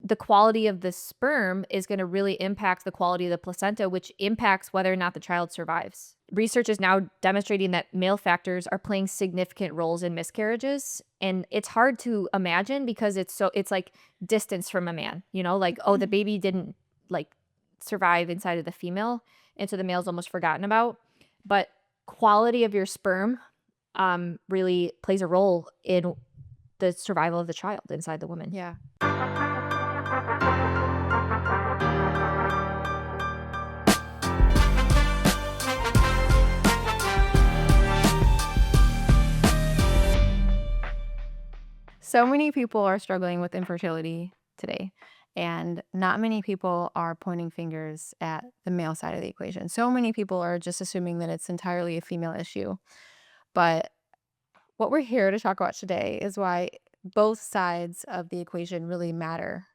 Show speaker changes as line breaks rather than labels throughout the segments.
the quality of the sperm is going to really impact the quality of the placenta, which impacts whether or not the child survives. Research is now demonstrating that male factors are playing significant roles in miscarriages. And it's hard to imagine because it's like distance from a man, like, oh, the baby didn't like survive inside of the female. And so the male's almost forgotten about. But quality of your sperm really plays a role in the survival of the child inside the woman.
Yeah. So many people are struggling with infertility today, and not many people are pointing fingers at the male side of the equation. So many people are just assuming that it's entirely a female issue. But what we're here to talk about today is why both sides of the equation really matter.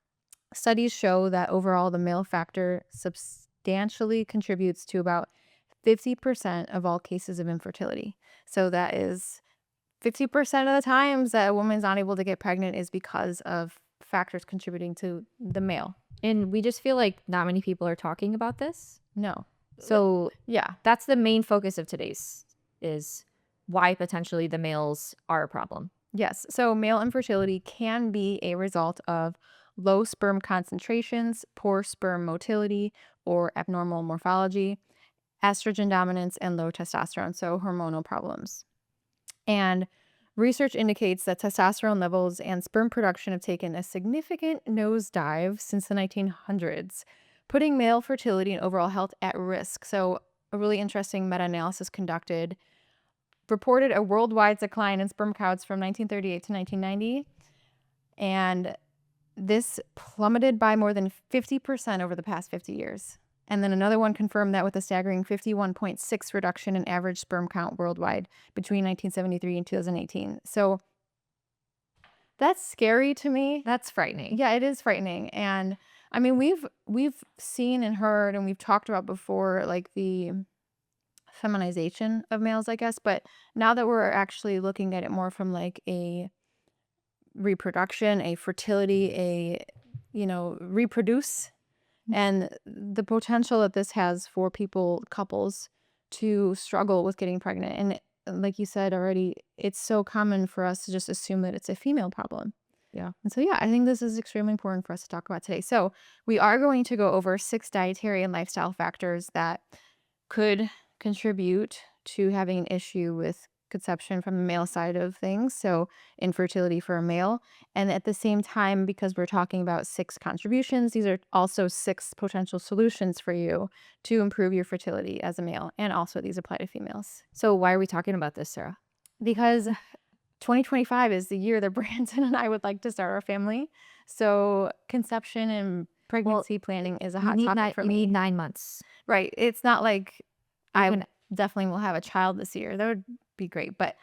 Studies show that overall the male factor substantially contributes to about 50% of all cases of infertility. So that is 50% of the times that a woman's not able to get pregnant is because of factors contributing to the male.
And we just feel like not many people are talking about this.
No.
So
Yeah.
that's the main focus of today's is why potentially the males are a problem.
Yes. So male infertility can be a result of low sperm concentrations, poor sperm motility, or abnormal morphology, estrogen dominance, and low testosterone, so hormonal problems. And research indicates that testosterone levels and sperm production have taken a significant nosedive since the 1900s, putting male fertility and overall health at risk. So a really interesting meta-analysis conducted reported a worldwide decline in sperm counts from 1938 to 1990. And this plummeted by more than 50% over the past 50 years. And then another one confirmed that with a staggering 51.6 reduction in average sperm count worldwide between 1973 and 2018. So that's scary to me.
That's frightening.
Yeah, it is frightening. And I mean, we've seen and heard and we've talked about before, like the feminization of males, I guess. But now that we're actually looking at it more from like a reproduction, a fertility, reproduce, and the potential that this has for couples to struggle with getting pregnant. And like you said already, it's so common for us to just assume that it's a female problem.
Yeah.
And so, yeah, I think this is extremely important for us to talk about today. So we are going to go over 6 dietary and lifestyle factors that could contribute to having an issue with conception from the male side of things, so infertility for a male. And at the same time, because we're talking about 6 contributions, these are also 6 potential solutions for you to improve your fertility as a male, and also these apply to females.
So why are we talking about this, Sarah?
Because 2025 is the year that Brandon and I would like to start our family. So conception and pregnancy planning is a hot topic for me.
You need 9 months.
Right. It's not like I definitely will have a child this year. That would be great, but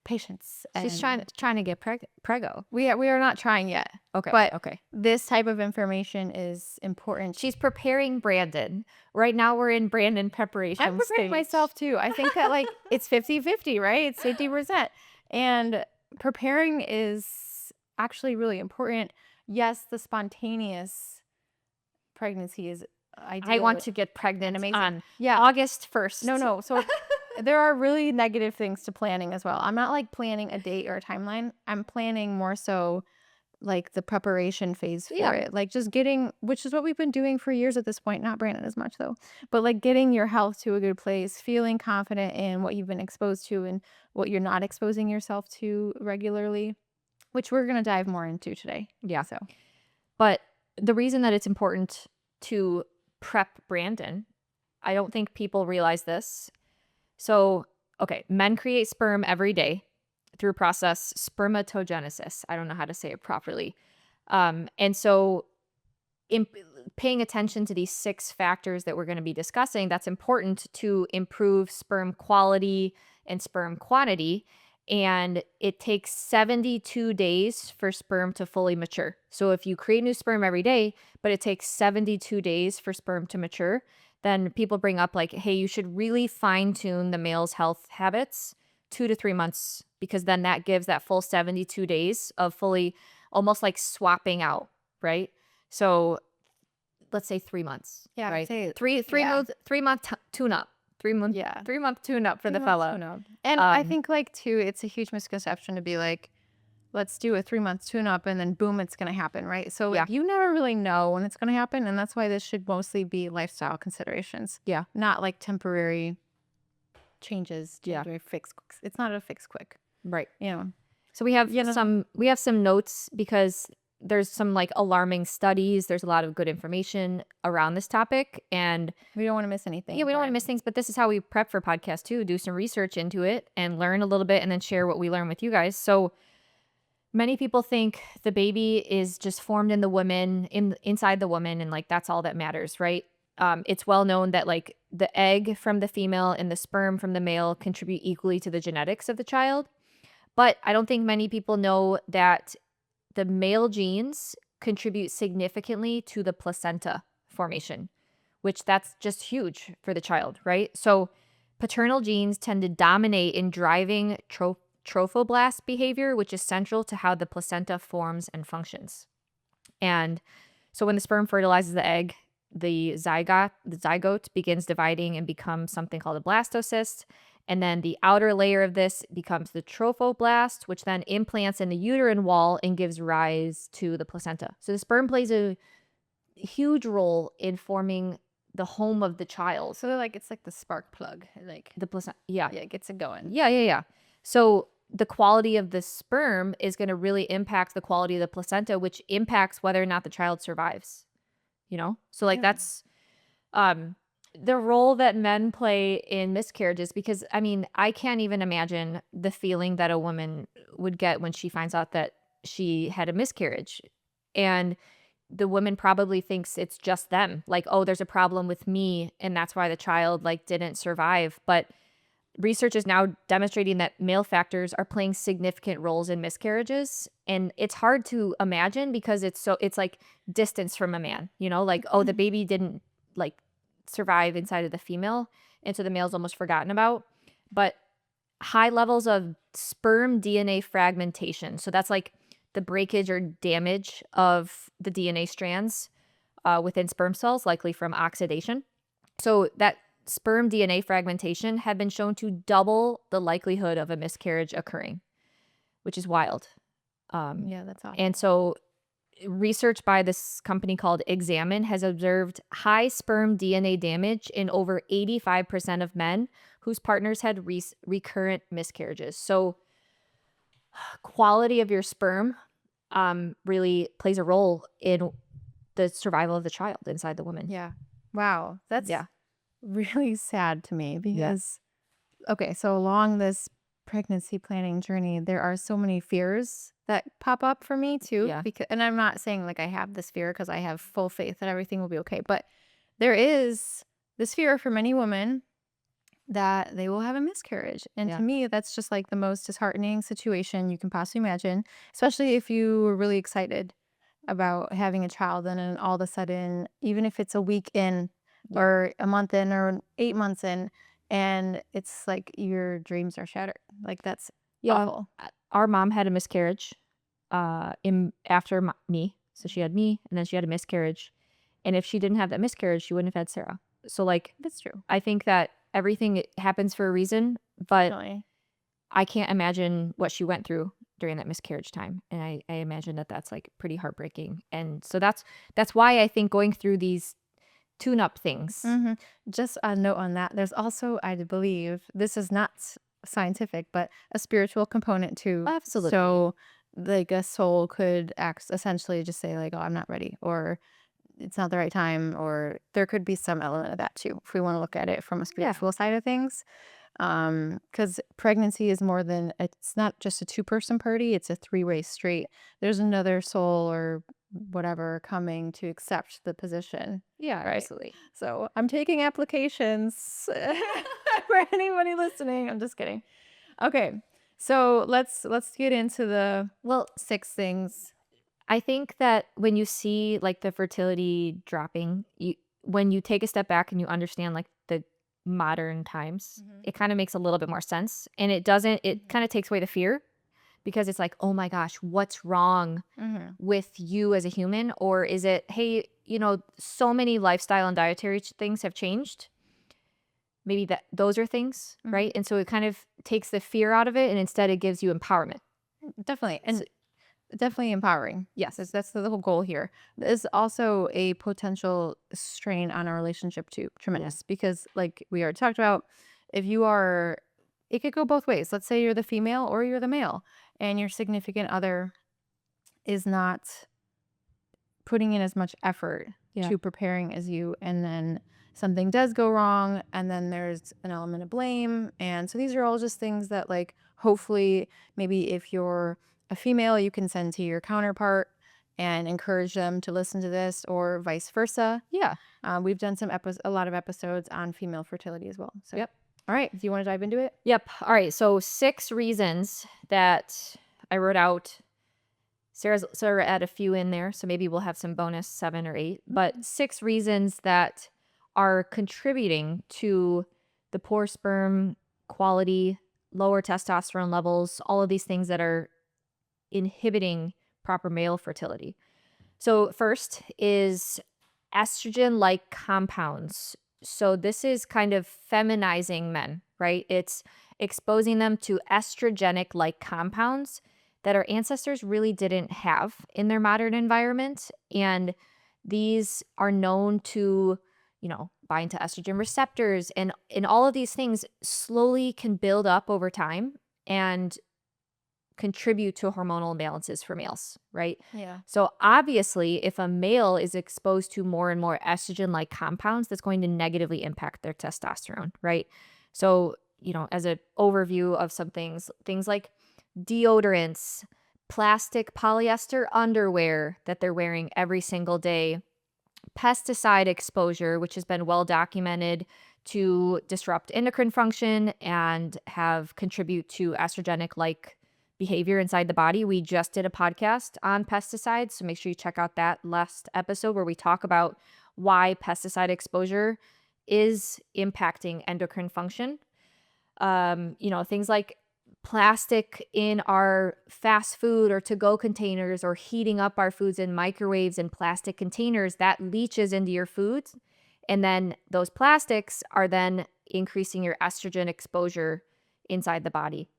patience.
She's trying to get prego.
We are not trying yet.
Okay.
But
okay.
This type of information is important.
She's preparing Brandon. Right now we're in Brandon preparation.
I'm preparing myself too. I think that like it's 50-50, right? It's 50%. And preparing is actually really important. Yes, the spontaneous pregnancy is ideal.
I want to get pregnant on August 1st.
No. So there are really negative things to planning as well. I'm not like planning a date or a timeline. I'm planning more so like the preparation phase for it. Like just getting, which is what we've been doing for years at this point, not Brandon as much though, but like getting your health to a good place, feeling confident in what you've been exposed to and what you're not exposing yourself to regularly, which we're going to dive more into today.
Yeah. But the reason that it's important to prep Brandon, I don't think people realize this. So, okay, men create sperm every day through process spermatogenesis. I don't know how to say it properly. And so paying attention to these 6 factors that we're going to be discussing, that's important to improve sperm quality and sperm quantity. And it takes 72 days for sperm to fully mature. So if you create new sperm every day, but it takes 72 days for sperm to mature, then people bring up like, hey, you should really fine tune the male's health habits 2 to 3 months, because then that gives that full 72 days of fully almost like swapping out, right? So let's say 3 months.
Yeah, I'd
right?
say-
Three
yeah.
month 3 month tune up. 3 month
Yeah.
3 month tune up for the
3 months
fella.
tune-up. And I
Um,
think, like, too, it's a huge misconception to be like, let's do a 3 month tune-up and then boom, it's gonna happen, right? So
Yeah.
you never really know when it's gonna happen, and that's why this should mostly be lifestyle considerations.
Yeah.
Not like temporary changes,
Yeah.
temporary fix. It's not a fix quick,
right.
you know.
So we have
You know-
some notes because there's some like alarming studies. There's a lot of good information around this topic, and
We don't want to miss anything.
yeah, we don't want to
important.
miss things. But this is how we prep for podcast too. Do some research into it and learn a little bit, and then share what we learn with you guys. So many people think the baby is just formed in the woman, inside the woman, and like that's all that matters, right? It's well known that like the egg from the female and the sperm from the male contribute equally to the genetics of the child. But I don't think many people know that the male genes contribute significantly to the placenta formation, which that's just huge for the child, right? So paternal genes tend to dominate in driving trophoblast behavior, which is central to how the placenta forms and functions. And so when the sperm fertilizes the egg, the zygote begins dividing and becomes something called a blastocyst. And then the outer layer of this becomes the trophoblast, which then implants in the uterine wall and gives rise to the placenta. So the sperm plays a huge role in forming the home of the child.
So like it's like the spark plug, like
The placenta, yeah.
it gets it going.
Yeah. So the quality of the sperm is going to really impact the quality of the placenta, which impacts whether or not the child survives. So like
Yeah.
that's the role that men play in miscarriages, because I mean, I can't even imagine the feeling that a woman would get when she finds out that she had a miscarriage. And the woman probably thinks it's just them. Like, oh, there's a problem with me, and that's why the child like didn't survive. But research is now demonstrating that male factors are playing significant roles in miscarriages, and it's hard to imagine because it's like distance from a man, like, oh, the baby didn't like survive inside of the female, and so the male's almost forgotten about. But high levels of sperm DNA fragmentation, so that's like the breakage or damage of the DNA strands within sperm cells, likely from oxidation. So that sperm DNA fragmentation have been shown to double the likelihood of a miscarriage occurring, which is wild.
Yeah, that's awesome.
And so research by this company called Examine has observed high sperm DNA damage in over 85% of men whose partners had recurrent miscarriages. So quality of your sperm really plays a role in the survival of the child inside the woman.
Yeah. Wow. That's
Yeah.
really sad to me because, okay, so along this pregnancy planning journey, there are so many fears that pop up for me too.
Yeah.
And I'm not saying like I have this fear because I have full faith that everything will be okay, but there is this fear for many women that they will have a miscarriage. And
Yeah.
to me, that's just like the most disheartening situation you can possibly imagine, especially if you were really excited about having a child and then all of a sudden, even if it's a week in or a month in or 8 months in, and it's like your dreams are shattered. Like that's awful.
Our mom had a miscarriage after me. So she had me, and then she had a miscarriage. And if she didn't have that miscarriage, she wouldn't have had Sarah. So like,
That's true.
I think that everything happens for a reason, but
Definitely.
I can't imagine what she went through during that miscarriage time. And I imagine that that's like pretty heartbreaking. And so that's why I think going through these tune-up things.
Mhm. Just a note on that. There's also, I believe, this is not scientific, but a spiritual component too.
Absolutely.
So, like a soul could essentially just say like, "Oh, I'm not ready," or "It's not the right time," or there could be some element of that too, if we want to look at it from a spiritual side of things. Because pregnancy is more than, it's not just a two-person party; it's a three-way street. There's another soul or whatever coming to accept the position.
Yeah,
Right.
absolutely.
So I'm taking applications for anybody listening. I'm just kidding. Okay, so let's get into the
Well,
6 things.
I think that when you see like the fertility dropping, when you take a step back and you understand like the modern times,
Mhm.
it kind of makes a little bit more sense. And it doesn't, it kind of takes away the fear, because it's like, oh my gosh, what's wrong with you as a human? Or is it, hey, so many lifestyle and dietary things have changed. Maybe those are things, right? And so it kind of takes the fear out of it, and instead it gives you empowerment.
Definitely. And definitely empowering.
Yes.
That's the whole goal here. There's also a potential strain on our relationship too. Tremendous. Because like we already talked about, if you are, it could go both ways. Let's say you're the female or you're the male, and your significant other is not putting in as much effort to preparing as you, and then something does go wrong, and then there's an element of blame. And so these are all just things that, like, hopefully maybe if you're a female, you can send to your counterpart and encourage them to listen to this, or vice versa.
Yeah.
We've done a lot of episodes on female fertility as well. So
Yep.
All right, do you want to dive into it?
Yep. All right. So 6 reasons that I wrote out. Sarah add a few in there, so maybe we'll have some bonus 7 or 8. But 6 reasons that are contributing to the poor sperm quality, lower testosterone levels, all of these things that are inhibiting proper male fertility. So first is estrogen-like compounds. So this is kind of feminizing men, right? It's exposing them to estrogenic-like compounds that our ancestors really didn't have in their modern environment. And these are known to, bind to estrogen receptors, and all of these things slowly can build up over time and contribute to hormonal imbalances for males, right?
Yeah.
So obviously, if a male is exposed to more and more estrogen-like compounds, that's going to negatively impact their testosterone, right? So, as an overview of some things like deodorants, plastic polyester underwear that they're wearing every single day, pesticide exposure, which has been well documented to disrupt endocrine function and contribute to estrogenic-like behavior inside the body. We just did a podcast on pesticides, so make sure you check out that last episode where we talk about why pesticide exposure is impacting endocrine function. Things like plastic in our fast food or to-go containers, or heating up our foods in microwaves and plastic containers, that leaches into your foods. And then those plastics are then increasing your estrogen exposure inside the body.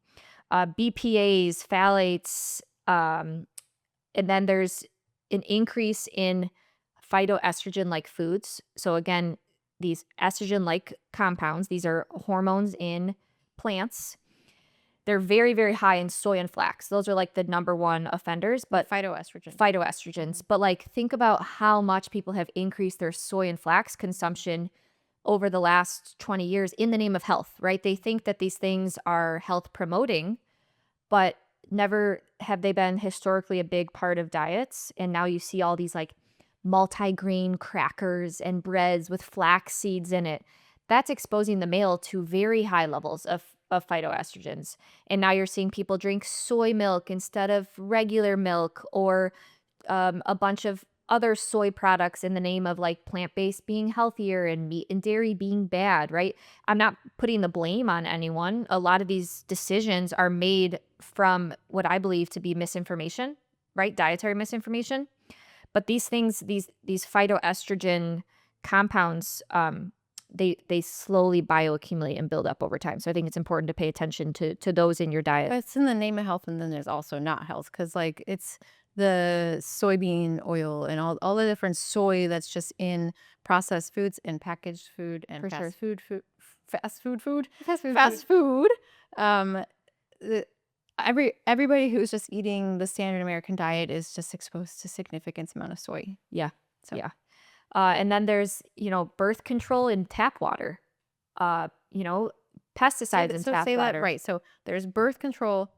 BPAs, phthalates, and then there's an increase in phytoestrogen-like foods. So again, these estrogen-like compounds, these are hormones in plants. They're very, very high in soy and flax. Those are like the number one offenders, but phytoestrogens. But like, think about how much people have increased their soy and flax consumption over the last 20 years in the name of health, right? They think that these things are health promoting, but never have they been historically a big part of diets. And now you see all these like multi-grain crackers and breads with flax seeds in it. That's exposing the male to very high levels of phytoestrogens. And now you're seeing people drink soy milk instead of regular milk, or a bunch of other soy products in the name of like plant-based being healthier and meat and dairy being bad, right? I'm not putting the blame on anyone. A lot of these decisions are made from what I believe to be misinformation, right? Dietary misinformation. But these things, these phytoestrogen compounds, they slowly bioaccumulate and build up over time. So I think it's important to pay attention to those in your diet.
But it's in the name of health, and then there's also not health, because like it's the soybean oil and all the different soy that's just in processed foods and packaged food and fast food. Everybody who's just eating the standard American diet is just exposed to significant amount of soy.
Yeah.
So.
Yeah. And then there's, birth control in tap water, pesticides in tap water.
That right. So there's birth control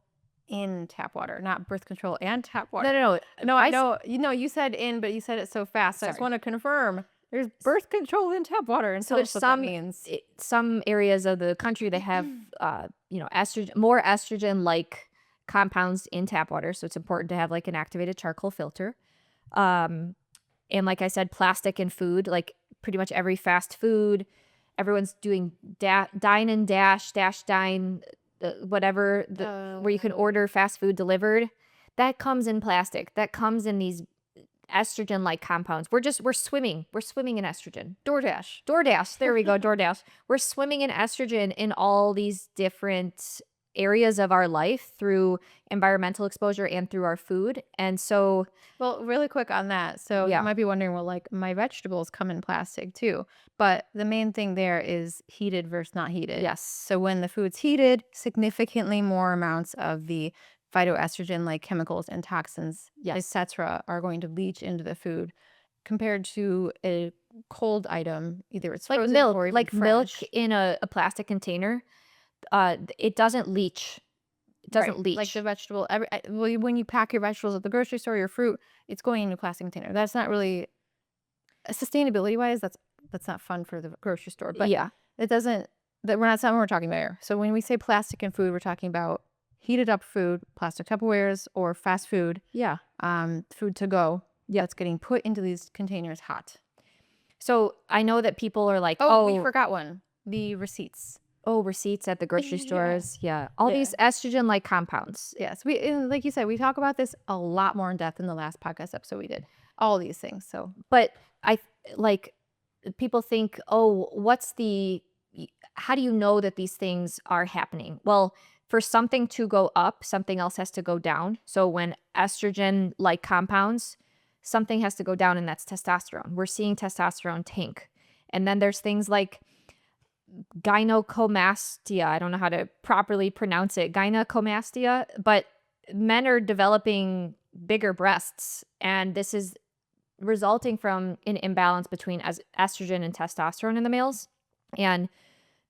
in tap water, not birth control and tap water.
No.
You said in, but you said it so fast. So I just
Sorry.
want to confirm there's birth control in tap water. And
So there's some areas of the country that have, more estrogen-like compounds in tap water. So it's important to have like an activated charcoal filter. And like I said, plastic in food, like pretty much every fast food, everyone's doing dine and dash, dine, whatever where you can order fast food delivered, that comes in plastic. That comes in these estrogen-like compounds. We're swimming in estrogen. DoorDash. There we go. DoorDash. We're swimming in estrogen in all these different areas of our life through environmental exposure and through our food. And so,
Well, really quick on that. So
Yeah.
you might be wondering, well, like my vegetables come in plastic too. But the main thing there is heated versus not heated.
yes.
So when the food's heated, significantly more amounts of the phytoestrogen like chemicals and toxins,
Yes.
etc., are going to leach into the food compared to a cold item, either it's
Like
frozen
milk,
or even
milk
fresh.
in a plastic container. It doesn't leach. It doesn't
Right.
leach.
Like the vegetable, when you pack your vegetables at the grocery store, your fruit, it's going into a plastic container. That's not really sustainability wise. That's not fun for the grocery store. But
yeah.
it doesn't. That we're not something we're talking about here. So when we say plastic and food, we're talking about heated up food, plastic Tupperwares, or fast food,
Yeah.
food to go. Yeah, it's getting put into these containers hot.
So I know that people are like,
Oh, we forgot one. The receipts.
receipts at the grocery
Yeah.
stores. Yeah. All
Yeah.
these estrogen-like compounds.
Yes, and like you said, we talk about this a lot more in depth in the last podcast episode we did. All these things. So
But like people think, how do you know that these things are happening? Well, for something to go up, something else has to go down. So when estrogen-like compounds, something has to go down, and that's testosterone. We're seeing testosterone tank. And then there's things like gynecomastia. I don't know how to properly pronounce it. Gynecomastia, but men are developing bigger breasts, and this is resulting from an imbalance between estrogen and testosterone in the males. And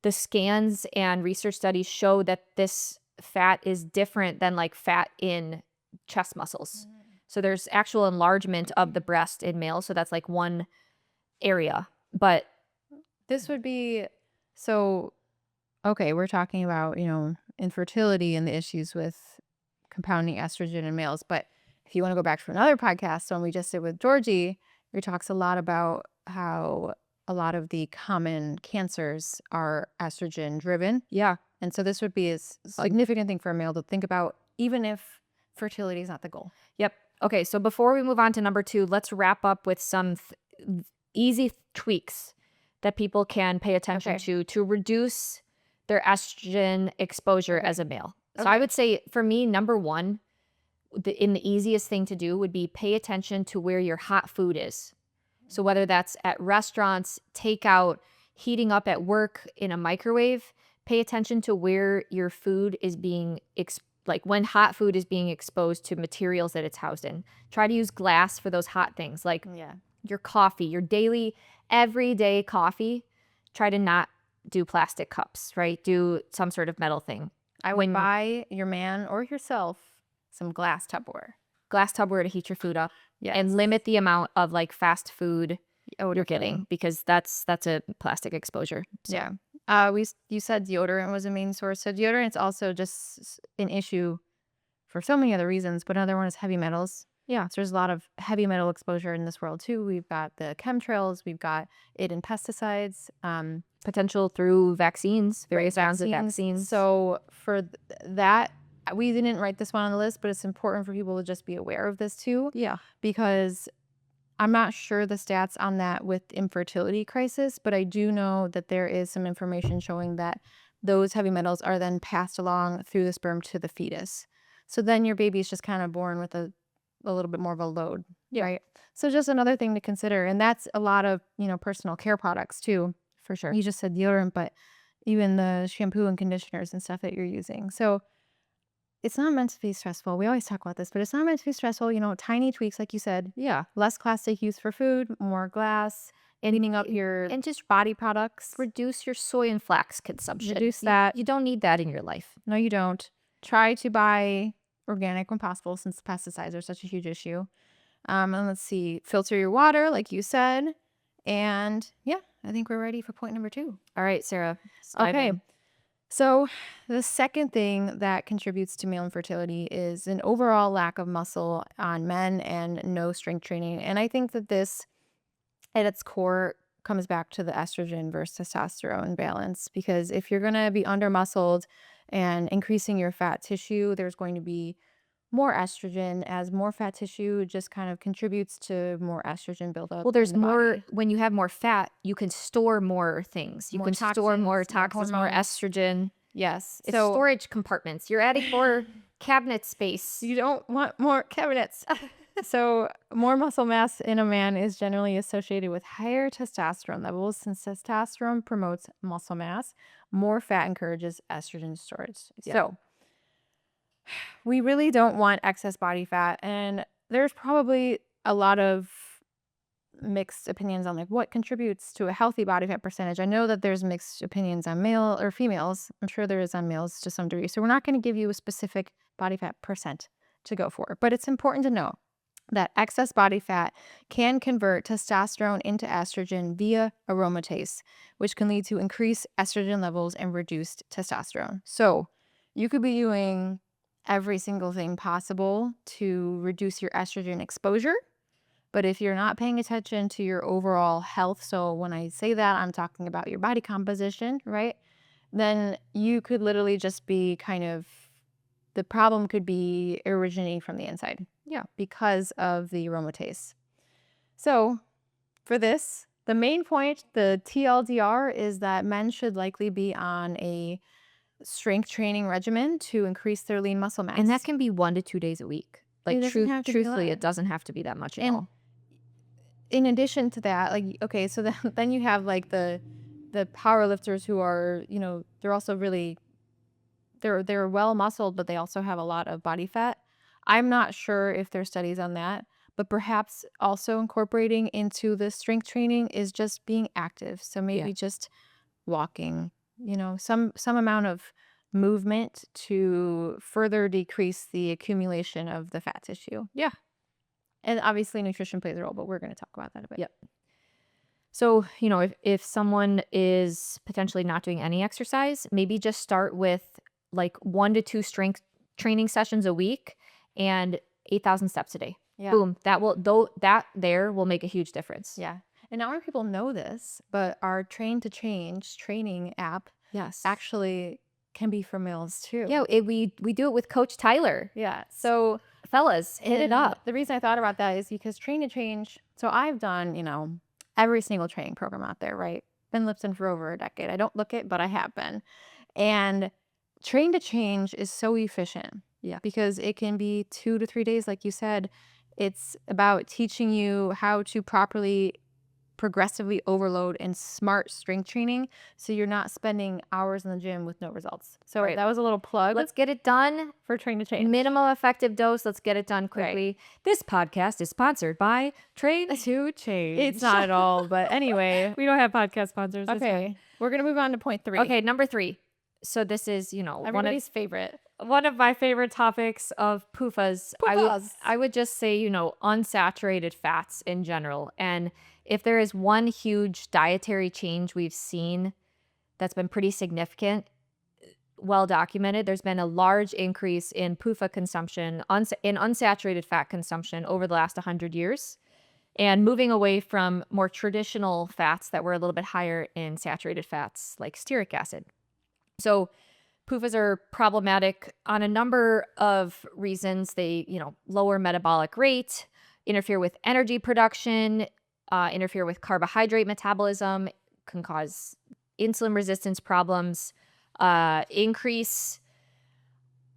the scans and research studies show that this fat is different than like fat in chest muscles. So there's actual enlargement of the breast in males. So that's like one area. But
this would be okay, we're talking about, infertility and the issues with compounding estrogen in males. But if you want to go back to another podcast, one we just did with Georgie, we talks a lot about how a lot of the common cancers are estrogen driven.
yeah.
And so this would be a significant thing for a male to think about, even if fertility is not the goal.
Yep. Okay. So before we move on to number 2, let's wrap up with some easy tweaks that people can pay attention to reduce their estrogen exposure as a male. So I would say for me, number 1, the easiest thing to do would be pay attention to where your hot food is. So whether that's at restaurants, takeout, heating up at work, in a microwave, pay attention to where your food is being like when hot food is being exposed to materials that it's housed in. Try to use glass for those hot things, like your coffee, your daily, everyday coffee. Try to not do plastic cups, right? Do some sort of metal thing.
I would buy your man or yourself some glass Tupperware.
Glass Tupperware to heat your food up.
Yes.
And limit the amount of like fast food you're getting, because that's a plastic exposure. So.
Yeah. You said deodorant was a main source. So deodorant's also just an issue for so many other reasons, but another one is heavy metals. Yeah. So there's a lot of heavy metal exposure in this world too. We've got the chemtrails, we've got it in pesticides,
potential through vaccines, various rounds of vaccines.
So for that, we didn't write this one on the list, but it's important for people to just be aware of this too.
Yeah.
Because I'm not sure the stats on that with infertility crisis, but I do know that there is some information showing that those heavy metals are then passed along through the sperm to the fetus. So then your baby is just kind of born with a little bit more of a load, right? So just another thing to consider. And that's a lot of, personal care products too.
For sure.
You just said deodorant, but even the shampoo and conditioners and stuff that you're using. So it's not meant to be stressful. We always talk about this, but it's not meant to be stressful. Tiny tweaks, like you said.
Yeah.
Less plastic use for food, more glass, cleaning up your just body products.
Reduce your soy and flax consumption.
Reduce that.
You don't need that in your life.
No, you don't. Try to buy organic when possible, since pesticides are such a huge issue. And let's see, filter your water, like you said. And yeah, I think we're ready for point number 2.
All right, Sarah.
Okay. So the second thing that contributes to male infertility is an overall lack of muscle on men and no strength training. And I think that this, at its core, comes back to the estrogen versus testosterone balance. Because if you're going to be under muscled and increasing your fat tissue. There's going to be more estrogen, as more fat tissue just kind of contributes to more estrogen buildup.
Well, there's
in the
more,
body.
when you have more fat, you can store more things. You
More
can store more
toxins, more
toxins, more
hormones.
estrogen.
Yes.
It's
So
storage compartments. You're adding more cabinet space.
you don't want more cabinets. So more muscle mass in a man is generally associated with higher testosterone levels, since testosterone promotes muscle mass. More fat encourages estrogen storage.
Yeah.
So we really don't want excess body fat, and there's probably a lot of mixed opinions on like what contributes to a healthy body fat percentage. I know that there's mixed opinions on male or females. I'm sure there is on males to some degree. So we're not going to give you a specific body fat percent to go for, but it's important to know that excess body fat can convert testosterone into estrogen via aromatase, which can lead to increased estrogen levels and reduced testosterone. So you could be doing every single thing possible to reduce your estrogen exposure. But if you're not paying attention to your overall health, so when I say that, I'm talking about your body composition, right? Then you could literally just be the problem could be originating from the inside.
Yeah.
Because of the aromatase. So for this, the main point, the TLDR, is that men should likely be on a strength training regimen to increase their lean muscle mass.
And that can be 1 to 2 days a week. Like,
doesn't have to be a
truthfully,
lot.
it doesn't have to be that much at
And
all.
in addition to that, like, okay, so then you have like the power lifters who are, they're also really, they're well muscled, but they also have a lot of body fat. I'm not sure if there's studies on that, but perhaps also incorporating into the strength training is just being active. So maybe just walking, some amount of movement to further decrease the accumulation of the fat tissue.
Yeah.
And obviously nutrition plays a role, but we're going to talk about that a bit.
Yep. So, if someone is potentially not doing any exercise, maybe just start with like 1 to 2 strength training sessions a week and 8,000 steps a day.
Yeah.
Boom. That will make a huge difference.
Yeah. And not many people know this, but our Train to Change training app actually can be for males too.
Yeah, we do it with Coach Tyler.
Yeah. So
fellas, hit it up.
The reason I thought about that is because Train to Change, so I've done, every single training program out there, right? Been lifting for over a decade. I don't look it, but I have been. And Train to Change is so efficient.
Yeah.
Because it can be 2 to 3 days, like you said. It's about teaching you how to properly progressively overload and smart strength training, so you're not spending hours in the gym with no results. So that was a little plug.
Let's get it done
for Train to Change.
Minimal effective dose. Let's get it done quickly. Right. This podcast is sponsored by Train to Change.
It's not at all, but anyway.
We don't have podcast sponsors.
Okay. We're going to move on to point 3.
Okay, number 3. So this is,
everybody's favorite.
One of my favorite topics of PUFAs. I would just say, unsaturated fats in general. And if there is one huge dietary change we've seen that's been pretty significant, well documented, there's been a large increase in PUFA consumption, in unsaturated fat consumption over the last 100 years. And moving away from more traditional fats that were a little bit higher in saturated fats like stearic acid. So PUFAs are problematic on a number of reasons. They, lower metabolic rate, interfere with energy production, interfere with carbohydrate metabolism, can cause insulin resistance problems, increase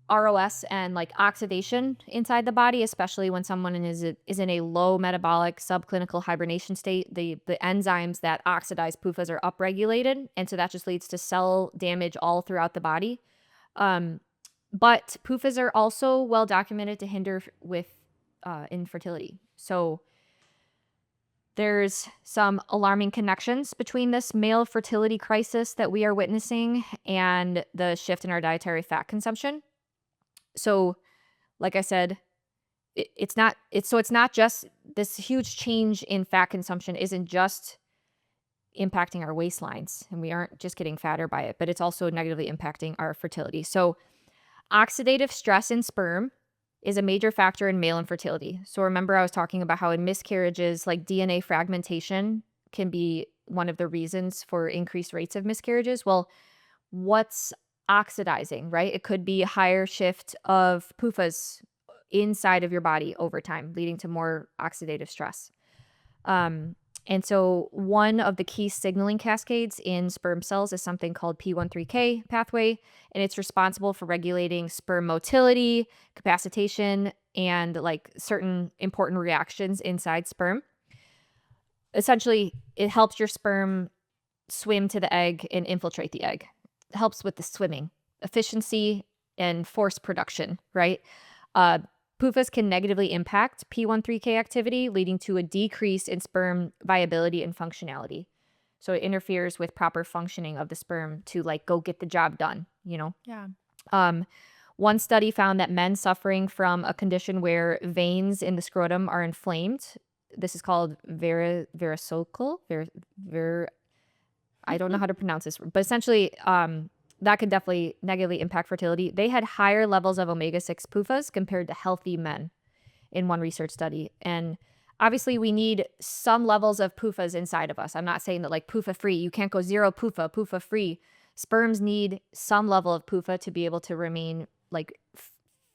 ROS and like oxidation inside the body, especially when someone is in a low metabolic subclinical hibernation state. The enzymes that oxidize PUFAs are upregulated, and so that just leads to cell damage all throughout the body. But PUFAs are also well documented to hinder with infertility. So there's some alarming connections between this male fertility crisis that we are witnessing and the shift in our dietary fat consumption. So, like I said, it's not just this huge change in fat consumption isn't just impacting our waistlines, and we aren't just getting fatter by it, but it's also negatively impacting our fertility. So, oxidative stress in sperm is a major factor in male infertility. So remember I was talking about how in miscarriages, like DNA fragmentation can be one of the reasons for increased rates of miscarriages. Well, what's oxidizing, right? It could be a higher shift of PUFAs inside of your body over time, leading to more oxidative stress. Um, and so one of the key signaling cascades in sperm cells is something called P13K pathway, and it's responsible for regulating sperm motility, capacitation, and like certain important reactions inside sperm. Essentially, it helps your sperm swim to the egg and infiltrate the egg. It helps with the swimming, efficiency, and force production, right? PUFAs can negatively impact P13K activity, leading to a decrease in sperm viability and functionality. So it interferes with proper functioning of the sperm to like go get the job done, you know?
Yeah.
One study found that men suffering from a condition where veins in the scrotum are inflamed, this is called varicoceal, I don't know how to pronounce this, but essentially, that could definitely negatively impact fertility. They had higher levels of omega-6 PUFAs compared to healthy men in one research study. And obviously, we need some levels of PUFAs inside of us. I'm not saying that like PUFA-free, you can't go zero PUFA, PUFA-free. Sperms need some level of PUFA to be able to remain like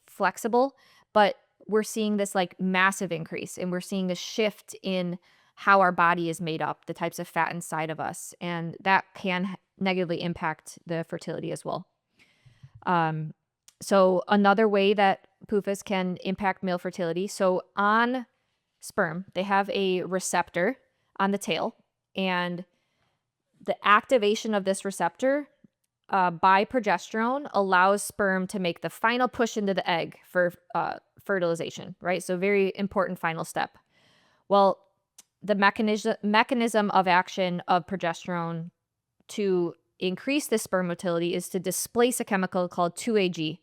flexible. But we're seeing this like massive increase, and we're seeing a shift in how our body is made up, the types of fat inside of us, and that can negatively impact the fertility as well. So another way that PUFAs can impact male fertility. So on sperm, they have a receptor on the tail, and the activation of this receptor by progesterone allows sperm to make the final push into the egg for fertilization, right? So very important final step. Well, the mechanism of action of progesterone to increase the sperm motility is to displace a chemical called 2-AG.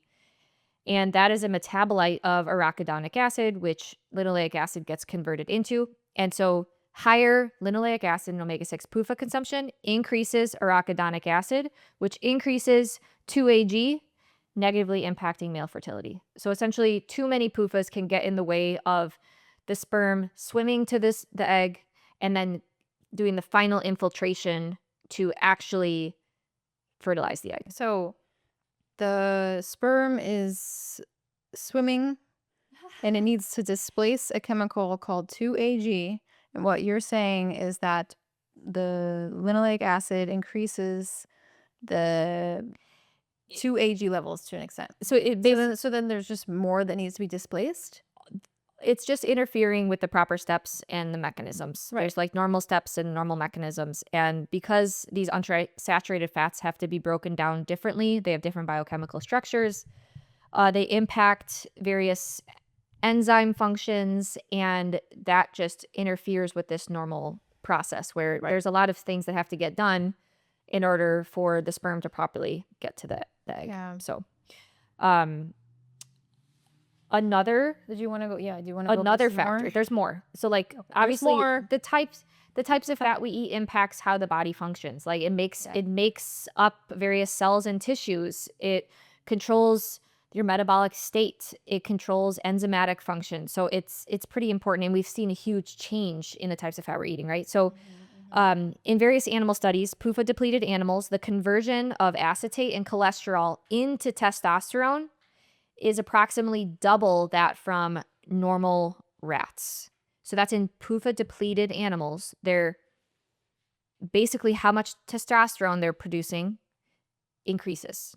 And that is a metabolite of arachidonic acid, which linoleic acid gets converted into. And so higher linoleic acid and omega-6 PUFA consumption increases arachidonic acid, which increases 2-AG, negatively impacting male fertility. So essentially, too many PUFAs can get in the way of the sperm swimming to the egg and then doing the final infiltration to actually fertilize the egg.
So the sperm is swimming and it needs to displace a chemical called 2-AG. And what you're saying is that the linoleic acid increases the 2-AG levels to an extent.
So
So then there's just more that needs to be displaced?
it's just interfering with the proper steps and the mechanisms.
Right.
There's like normal steps and normal mechanisms. And because these unsaturated fats have to be broken down differently, they have different biochemical structures. They impact various enzyme functions, and that just interferes with this normal process where there's a lot of things that have to get done in order for the sperm to properly get to the egg.
Yeah.
So,
Do you want to go? Yeah. Do you want to go
another
through some
factor.
more?
There's more. So like obviously
more.
the types of fat we eat impacts how the body functions. Like it makes up various cells and tissues. It controls your metabolic state. It controls enzymatic function. So it's pretty important, and we've seen a huge change in the types of fat we're eating, right? So in various animal studies, PUFA depleted animals, the conversion of acetate and cholesterol into testosterone is approximately double that from normal rats. So that's in PUFA depleted animals. They're basically how much testosterone they're producing increases.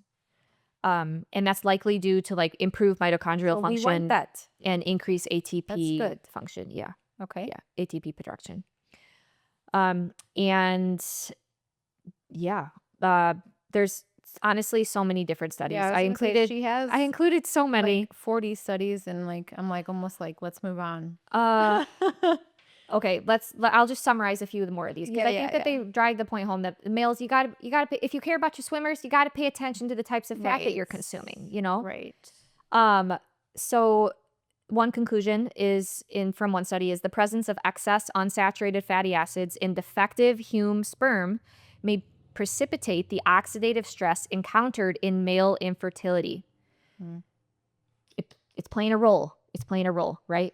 And that's likely due to like improved mitochondrial function.
We want that.
And increase ATP
That's good.
function. Yeah.
Okay.
Yeah. ATP production. And yeah, there's honestly so many different studies.
Yeah,
I included so many.
Like 40 studies, and like I'm like almost like let's move on.
Okay, I'll just summarize a few more of these because I think that they drive the point home that males, you gotta pay, if you care about your swimmers, you gotta pay attention to the types of fat that you're consuming, you know?
Right.
So one conclusion from one study is the presence of excess unsaturated fatty acids in defective human sperm may precipitate the oxidative stress encountered in male infertility. It's playing a role. It's playing a role, right?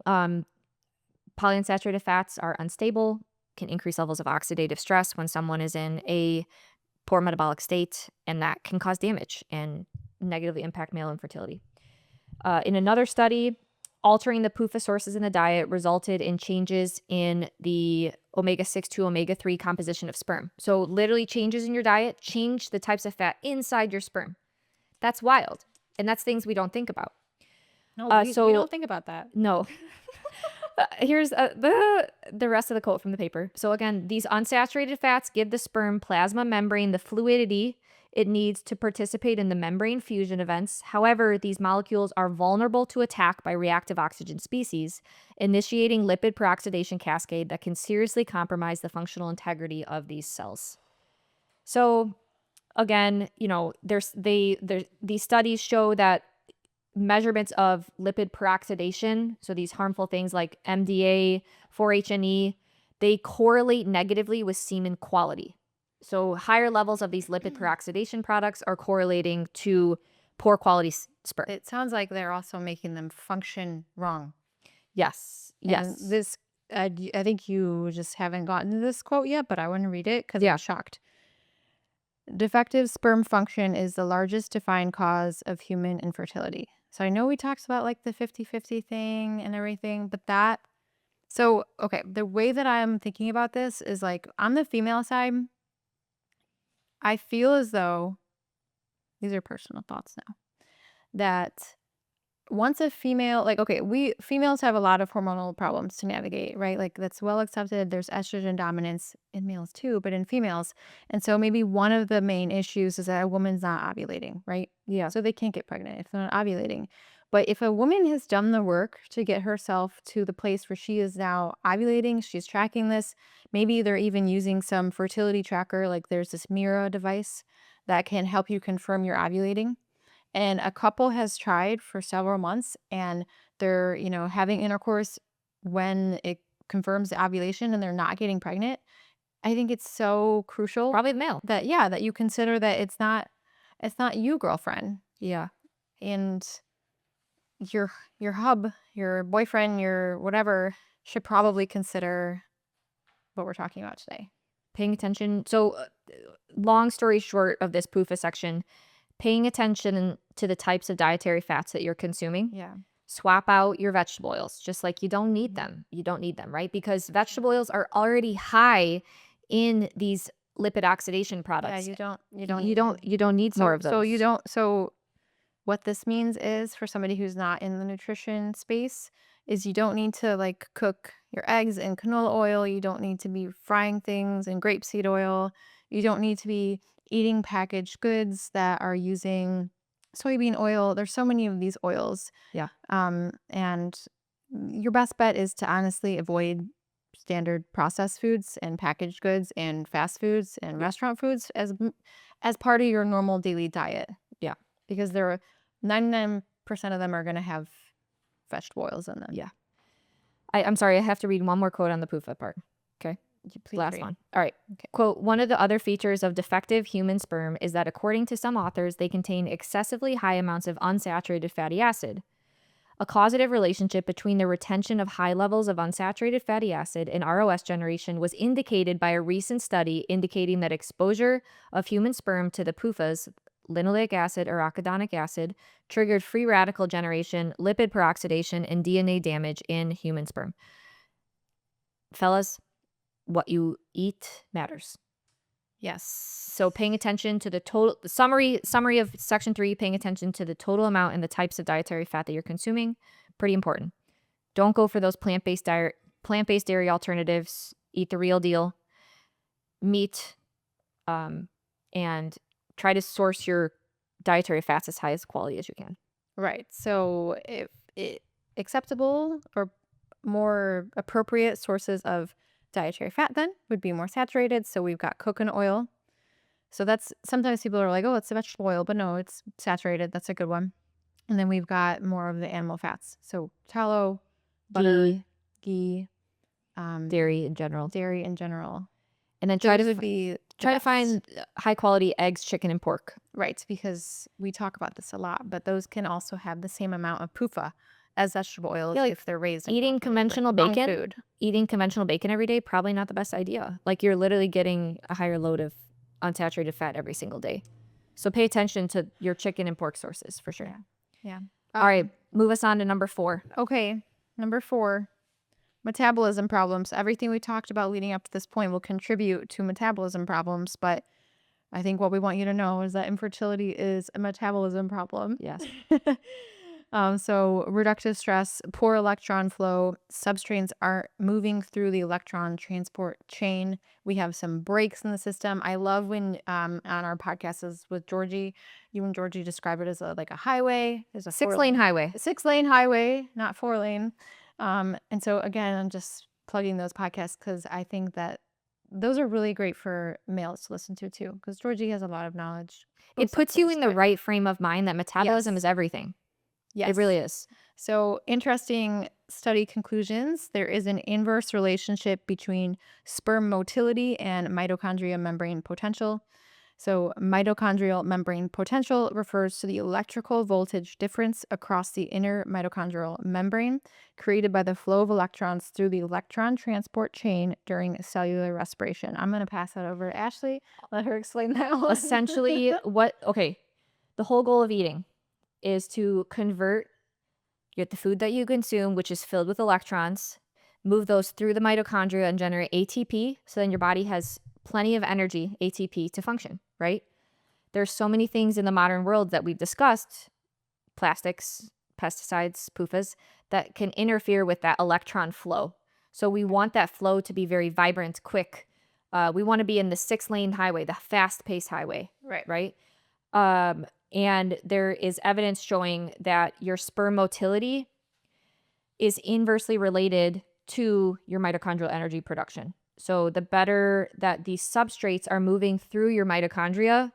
Polyunsaturated fats are unstable, can increase levels of oxidative stress when someone is in a poor metabolic state, and that can cause damage and negatively impact male infertility. In another study, altering the PUFA sources in the diet resulted in changes in the omega-6 to omega-3 composition of sperm. So literally changes in your diet change the types of fat inside your sperm. That's wild. And that's things we don't think about.
No, we don't think about that.
No. Here's the rest of the quote from the paper. So again, these unsaturated fats give the sperm plasma membrane the fluidity it needs to participate in the membrane fusion events. However, these molecules are vulnerable to attack by reactive oxygen species, initiating lipid peroxidation cascade that can seriously compromise the functional integrity of these cells. So again, these studies show that measurements of lipid peroxidation, so these harmful things like MDA, 4-HNE, they correlate negatively with semen quality. So higher levels of these lipid peroxidation products are correlating to poor quality sperm.
It sounds like they're also making them function wrong.
Yes.
And this, I think you just haven't gotten to this quote yet, but I want to read it because I'm shocked. Defective sperm function is the largest defined cause of human infertility. So I know we talked about like the 50-50 thing and everything, but the way that I'm thinking about this is like on the female side, I feel as though, these are personal thoughts now, that once a female, we females have a lot of hormonal problems to navigate, right? Like that's well accepted. There's estrogen dominance in males too, but in females. And so maybe one of the main issues is that a woman's not ovulating, right?
Yeah.
So they can't get pregnant if they're not ovulating. But if a woman has done the work to get herself to the place where she is now ovulating, she's tracking this, maybe they're even using some fertility tracker, like there's this Mira device that can help you confirm you're ovulating. And a couple has tried for several months and they're, having intercourse when it confirms the ovulation and they're not getting pregnant. I think it's so crucial.
Probably the male.
That you consider that it's not you, girlfriend.
Yeah.
And your hub, your boyfriend, your whatever should probably consider what we're talking about today.
Paying attention. So long story short of this PUFA section, paying attention to the types of dietary fats that you're consuming.
Yeah.
Swap out your vegetable oils, just like you don't need them. You don't need them, right? Because vegetable oils are already high in these lipid oxidation products.
Yeah, you
don't need more of those.
So what this means is for somebody who's not in the nutrition space is you don't need to like cook your eggs in canola oil. You don't need to be frying things in grapeseed oil. You don't need to be eating packaged goods that are using soybean oil. There's so many of these oils.
Yeah.
And your best bet is to honestly avoid standard processed foods and packaged goods and fast foods and restaurant foods as part of your normal daily diet.
Yeah.
Because 99% of them are going to have vegetable oils in them.
Yeah. I'm sorry, I have to read one more quote on the PUFA part. Okay.
Please
Last
read.
one. All right. Okay. Quote, one of the other features of defective human sperm is that according to some authors, they contain excessively high amounts of unsaturated fatty acid. A causative relationship between the retention of high levels of unsaturated fatty acid and ROS generation was indicated by a recent study indicating that exposure of human sperm to the PUFAs, linoleic acid or arachidonic acid, triggered free radical generation, lipid peroxidation, and DNA damage in human sperm. Fellas, what you eat matters.
Yes.
So paying attention to the total, the summary of section 3, paying attention to the total amount and the types of dietary fat that you're consuming, pretty important. Don't go for those plant-based dairy alternatives. Eat the real deal. Meat, and try to source your dietary fats as high as quality as you can.
Right. So acceptable or more appropriate sources of dietary fat then would be more saturated. So we've got coconut oil. So that's, sometimes people are like, oh, it's a vegetable oil, but no, it's saturated. That's a good one. And then we've got more of the animal fats. So tallow, butter, ghee,
dairy in general.
And then try to find
high quality eggs, chicken, and pork.
Right, because we talk about this a lot, but those can also have the same amount of PUFA as vegetable oils if they're raised in
eating conventional bacon.
Food.
Eating conventional bacon every day, probably not the best idea. Like you're literally getting a higher load of unsaturated fat every single day. So pay attention to your chicken and pork sources for sure.
Yeah.
All right, move us on to number 4.
Okay. Number 4, metabolism problems. Everything we talked about leading up to this point will contribute to metabolism problems, but I think what we want you to know is that infertility is a metabolism problem.
Yes.
So reductive stress, poor electron flow, substrates aren't moving through the electron transport chain. We have some breaks in the system. I love when on our podcasts with Georgie, you and Georgie describe it as like a highway. There's a
6-lane highway.
6-lane highway, not 4-lane. And so again, I'm just plugging those podcasts because I think that those are really great for males to listen to too, because Georgie has a lot of knowledge.
It puts you in the right frame of mind that metabolism
Yes.
is everything.
Yes.
It really is.
So interesting study conclusions. There is an inverse relationship between sperm motility and mitochondria membrane potential. So mitochondrial membrane potential refers to the electrical voltage difference across the inner mitochondrial membrane created by the flow of electrons through the electron transport chain during cellular respiration. I'm going to pass that over to Ashley. Let her explain that one.
Essentially, the whole goal of eating is to get the food that you consume, which is filled with electrons, move those through the mitochondria and generate ATP. So then your body has plenty of energy, ATP, to function, right? There's so many things in the modern world that we've discussed, plastics, pesticides, PUFAs, that can interfere with that electron flow. So we want that flow to be very vibrant, quick. We want to be in the 6-lane highway, the fast-paced highway, right? And there is evidence showing that your sperm motility is inversely related to your mitochondrial energy production. So the better that these substrates are moving through your mitochondria,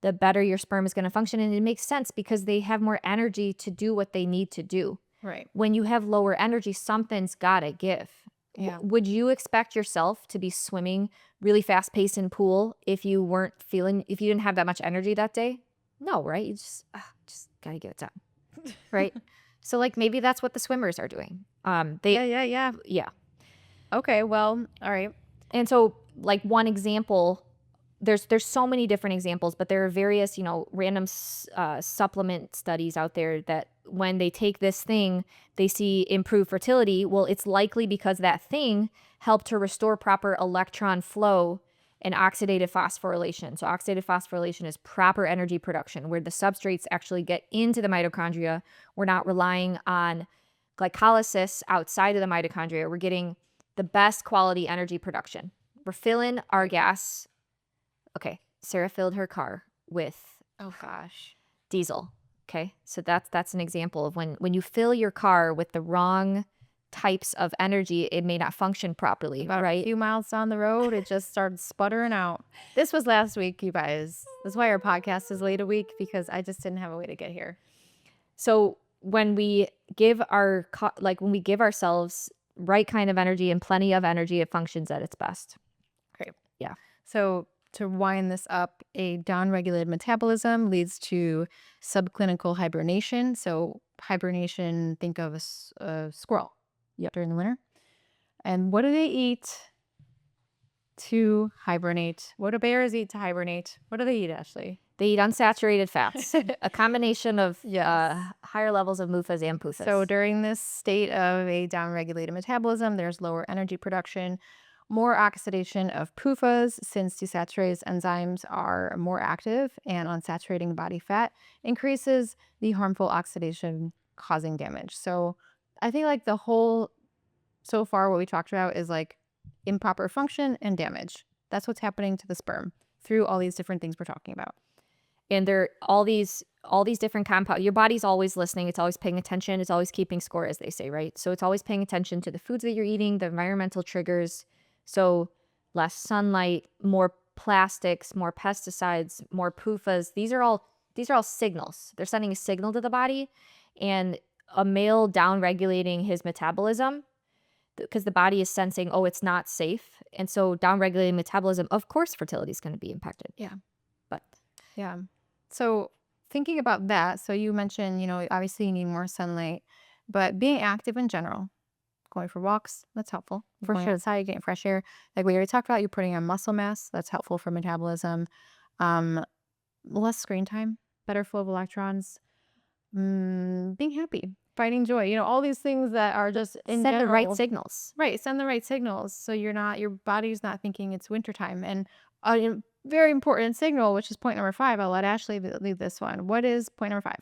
the better your sperm is going to function. And it makes sense because they have more energy to do what they need to do.
Right.
When you have lower energy, something's got to give.
Yeah.
Would you expect yourself to be swimming really fast paced in pool if you didn't have that much energy that day? No, right? You just got to get it done. Right? So like maybe that's what the swimmers are doing. Yeah.
Okay, well, all right.
And so like one example, there's so many different examples, but there are various, random supplement studies out there that when they take this thing, they see improved fertility. Well, it's likely because that thing helped to restore proper electron flow and oxidative phosphorylation. So oxidative phosphorylation is proper energy production where the substrates actually get into the mitochondria. We're not relying on glycolysis outside of the mitochondria. We're getting the best quality energy production. We're filling our gas. Okay, Sarah filled her car with diesel. Okay, so that's an example of when you fill your car with the wrong types of energy, it may not function properly, right?
A few miles down the road, it just started sputtering out. This was last week, you guys. That's why our podcast is late a week, because I just didn't have a way to get here.
So when we give ourselves right kind of energy and plenty of energy, it functions at its best.
Great.
Yeah.
So to wind this up, a downregulated metabolism leads to subclinical hibernation. So hibernation, think of a squirrel during the winter. And what do they eat to hibernate? What do bears eat to hibernate? What do they eat, Ashley?
They eat unsaturated fats, a combination of higher levels of MUFAs and PUFAs.
So during this state of a downregulated metabolism, there's lower energy production, more oxidation of PUFAs, since desaturase enzymes are more active, and unsaturating body fat increases the harmful oxidation causing damage. So I think like so far what we talked about is like improper function and damage. That's what's happening to the sperm through all these different things we're talking about.
And there all these different compounds. Your body's always listening. It's always paying attention. It's always keeping score, as they say, right? So it's always paying attention to the foods that you're eating, the environmental triggers. So less sunlight, more plastics, more pesticides, more PUFAs. These are all signals. They're sending a signal to the body. And a male down-regulating his metabolism, because the body is sensing, oh, it's not safe. And so down-regulating metabolism, of course, fertility is going to be impacted.
Yeah.
But
yeah. So thinking about that, so you mentioned, obviously you need more sunlight, but being active in general, going for walks. That's helpful.
For
Going
sure.
outside, getting fresh air. Like we already talked about, you're putting on muscle mass. That's helpful for metabolism. Less screen time, better flow of electrons, being happy, finding joy. You know, all these things that are just in
Send the right
general.
signals.
Right, send the right signals so your body's not thinking it's wintertime. And a very important signal, which is point number 5, I'll let Ashley lead this one. What is point number 5?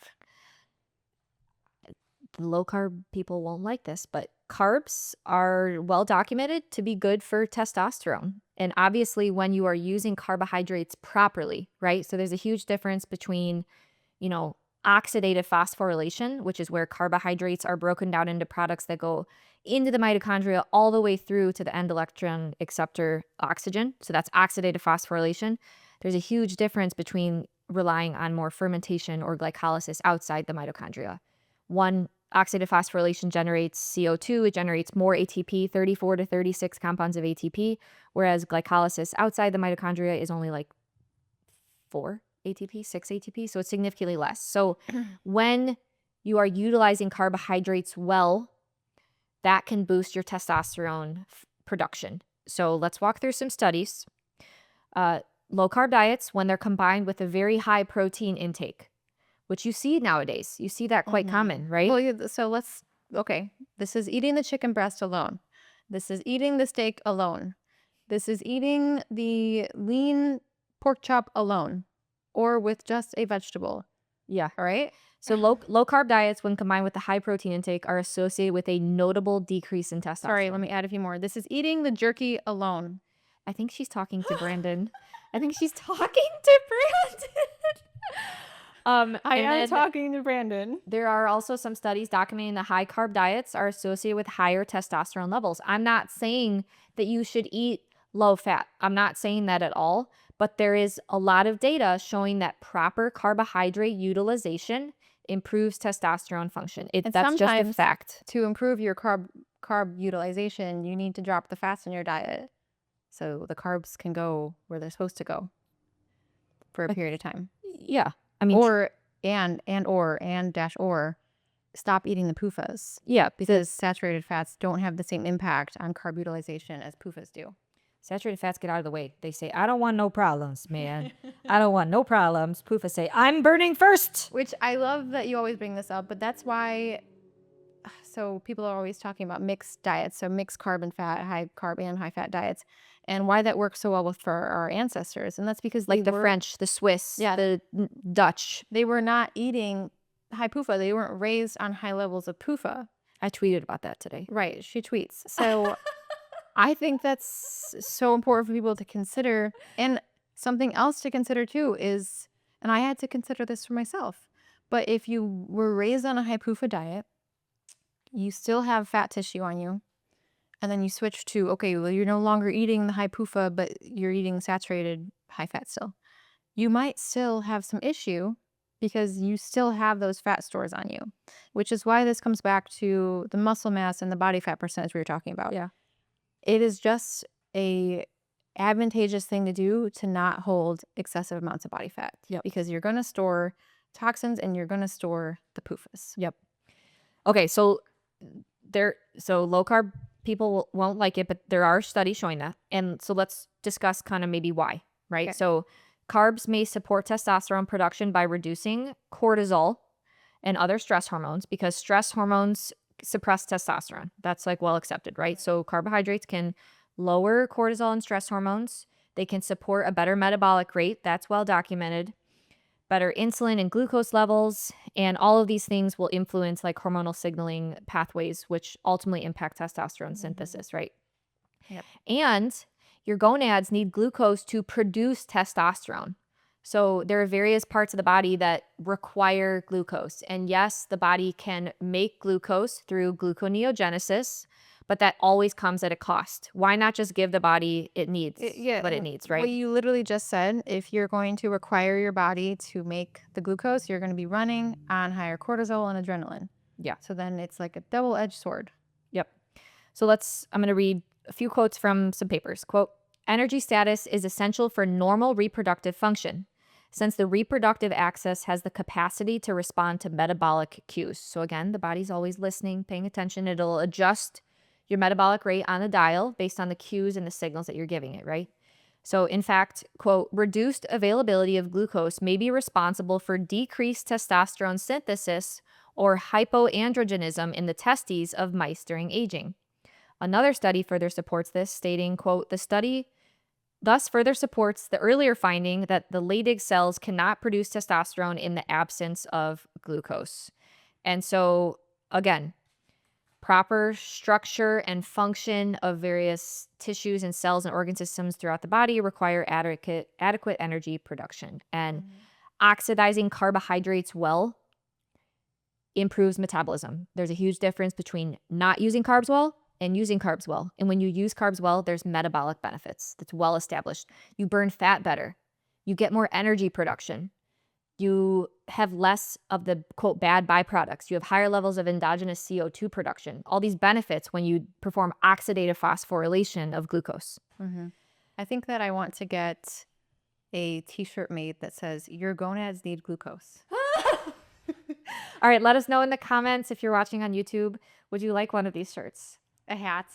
The low carb people won't like this, but carbs are well documented to be good for testosterone. And obviously, when you are using carbohydrates properly, right? So there's a huge difference between, oxidative phosphorylation, which is where carbohydrates are broken down into products that go into the mitochondria all the way through to the end electron acceptor oxygen. So that's oxidative phosphorylation. There's a huge difference between relying on more fermentation or glycolysis outside the mitochondria. One, oxidative phosphorylation generates CO2. It generates more ATP, 34 to 36 compounds of ATP, whereas glycolysis outside the mitochondria is only like 4 ATP, 6 ATP, so it's significantly less. So when you are utilizing carbohydrates well, that can boost your testosterone production. So let's walk through some studies. Low carb diets, when they're combined with a very high protein intake, which you see nowadays. You see that quite common, right?
Well, yeah, so okay, this is eating the chicken breast alone. This is eating the steak alone. This is eating the lean pork chop alone or with just a vegetable.
Yeah.
All right?
So low carb diets, when combined with the high protein intake, are associated with a notable decrease in testosterone.
Sorry, let me add a few more. This is eating the jerky alone.
I think she's talking to Brandon. I am
talking to Brandon.
There are also some studies documenting that high carb diets are associated with higher testosterone levels. I'm not saying that you should eat low fat. I'm not saying that at all. But there is a lot of data showing that proper carbohydrate utilization improves testosterone function. That's just a fact.
To improve your carb utilization, you need to drop the fats in your diet so the carbs can go where they're supposed to go for a period of time.
Yeah. I mean,
or stop eating the PUFAs.
Yeah,
because saturated fats don't have the same impact on carb utilization as PUFAs do.
Saturated fats get out of the way. They say, I don't want no problems, man. I don't want no problems. PUFAs say, I'm burning first.
Which I love that you always bring this up, but that's why, so people are always talking about mixed diets, so mixed carb and fat, high carb and high fat diets, and why that works so well for our ancestors. And that's because
like the French, the Swiss, the Dutch.
They were not eating high PUFA. They weren't raised on high levels of PUFA.
I tweeted about that today.
Right, she tweets. So I think that's so important for people to consider. And something else to consider too is, and I had to consider this for myself, but if you were raised on a high PUFA diet, you still have fat tissue on you, and then you switch to, okay, well, you're no longer eating the high PUFA, but you're eating saturated high fat still. You might still have some issue because you still have those fat stores on you, which is why this comes back to the muscle mass and the body fat percentage we were talking about.
Yeah.
It is just a advantageous thing to do to not hold excessive amounts of body fat.
Yep.
Because you're going to store toxins and you're going to store the PUFAs.
Yep. Okay, so low carb people won't like it, but there are studies showing that. And so let's discuss kind of maybe why, right?
Okay.
So carbs may support testosterone production by reducing cortisol and other stress hormones, because stress hormones suppress testosterone. That's like well accepted, right? So carbohydrates can lower cortisol and stress hormones. They can support a better metabolic rate. That's well documented. Better insulin and glucose levels. And all of these things will influence like hormonal signaling pathways, which ultimately impact testosterone synthesis, right?
Yep.
And your gonads need glucose to produce testosterone. So there are various parts of the body that require glucose. And yes, the body can make glucose through gluconeogenesis, but that always comes at a cost. Why not just give the body what it needs, right?
Well, you literally just said if you're going to require your body to make the glucose, you're going to be running on higher cortisol and adrenaline.
Yeah.
So then it's like a double-edged sword.
Yep. So I'm going to read a few quotes from some papers. Quote, energy status is essential for normal reproductive function, since the reproductive axis has the capacity to respond to metabolic cues. So again, the body's always listening, paying attention. It'll adjust your metabolic rate on the dial based on the cues and the signals that you're giving it, right? So in fact, quote, reduced availability of glucose may be responsible for decreased testosterone synthesis or hypoandrogenism in the testes of mice during aging. Another study further supports this, stating, quote, the study thus further supports the earlier finding that the Leydig cells cannot produce testosterone in the absence of glucose. And so, again, proper structure and function of various tissues and cells and organ systems throughout the body require adequate energy production. And oxidizing carbohydrates well improves metabolism. There's a huge difference between not using carbs well and using carbs well. And when you use carbs well, there's metabolic benefits. That's well established. You burn fat better. You get more energy production. You have less of the, quote, bad byproducts. You have higher levels of endogenous CO2 production. All these benefits when you perform oxidative phosphorylation of glucose.
I think that I want to get a t-shirt made that says, your gonads need glucose.
All right, let us know in the comments if you're watching on YouTube. Would you like one of these shirts?
A hat.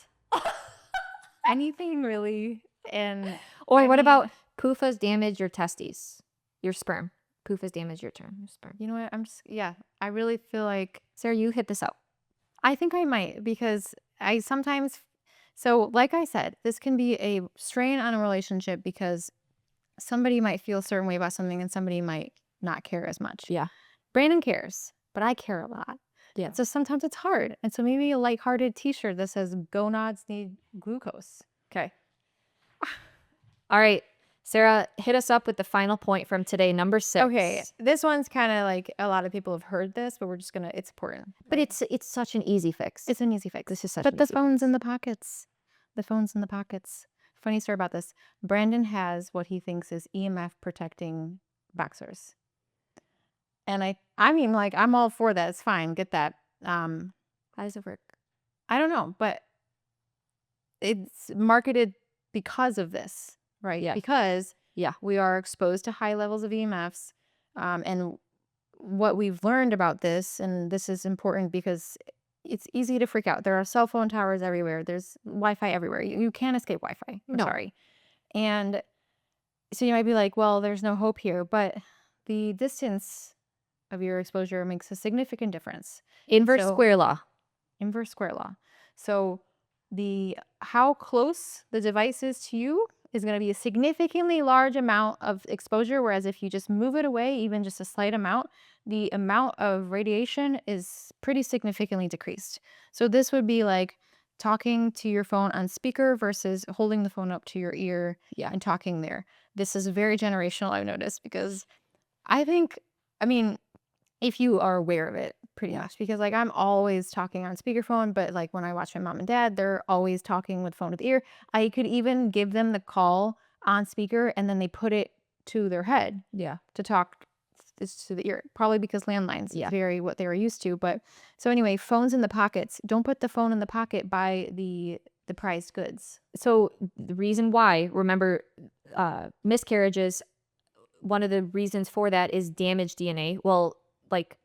Anything really. And
Or what about PUFAs damage your testes, your sperm? PUFAs damage your sperm.
You know what? I really feel like,
Sarah, you hit this out.
I think I might, because I sometimes, so like I said, this can be a strain on a relationship because somebody might feel a certain way about something and somebody might not care as much.
Yeah.
Brandon cares, but I care a lot.
Yeah.
So sometimes it's hard. And so maybe a lighthearted t-shirt that says gonads need glucose.
Okay. All right. Sarah, hit us up with the final point from today, number 6.
Okay. This one's kind of like a lot of people have heard this, but we're just going to, it's important.
But it's such an easy fix.
It's an easy fix.
This is such
But
an
the
easy
phone's
fix.
in the pockets. The phone's in the pockets. Funny story about this. Brandon has what he thinks is EMF protecting boxers. And I mean, like, I'm all for that. It's fine. Get that.
How does it work?
I don't know, but it's marketed because of this, right?
Yeah.
Because
Yeah.
we are exposed to high levels of EMFs. And what we've learned about this, and this is important because it's easy to freak out. There are cell phone towers everywhere. There's Wi-Fi everywhere. You can't escape Wi-Fi. I'm
No.
sorry. And so you might be like, well, there's no hope here. But the distance of your exposure makes a significant difference.
Inverse
So-
square law.
Inverse square law. So how close the device is to you is going to be a significantly large amount of exposure, whereas if you just move it away, even just a slight amount, the amount of radiation is pretty significantly decreased. So this would be like talking to your phone on speaker versus holding the phone up to your ear and talking there. This is very generational, I've noticed, because if you are aware of it, pretty much, because like I'm always talking on speakerphone, but like when I watch my mom and dad, they're always talking with phone with ear. I could even give them the call on speaker and then they put it to their head to talk to the ear, probably because landlines is very what they were used to. But so anyway, phones in the pockets. Don't put the phone in the pocket by the prized goods.
So the reason why, remember, miscarriages, one of the reasons for that is damaged DNA. Well, like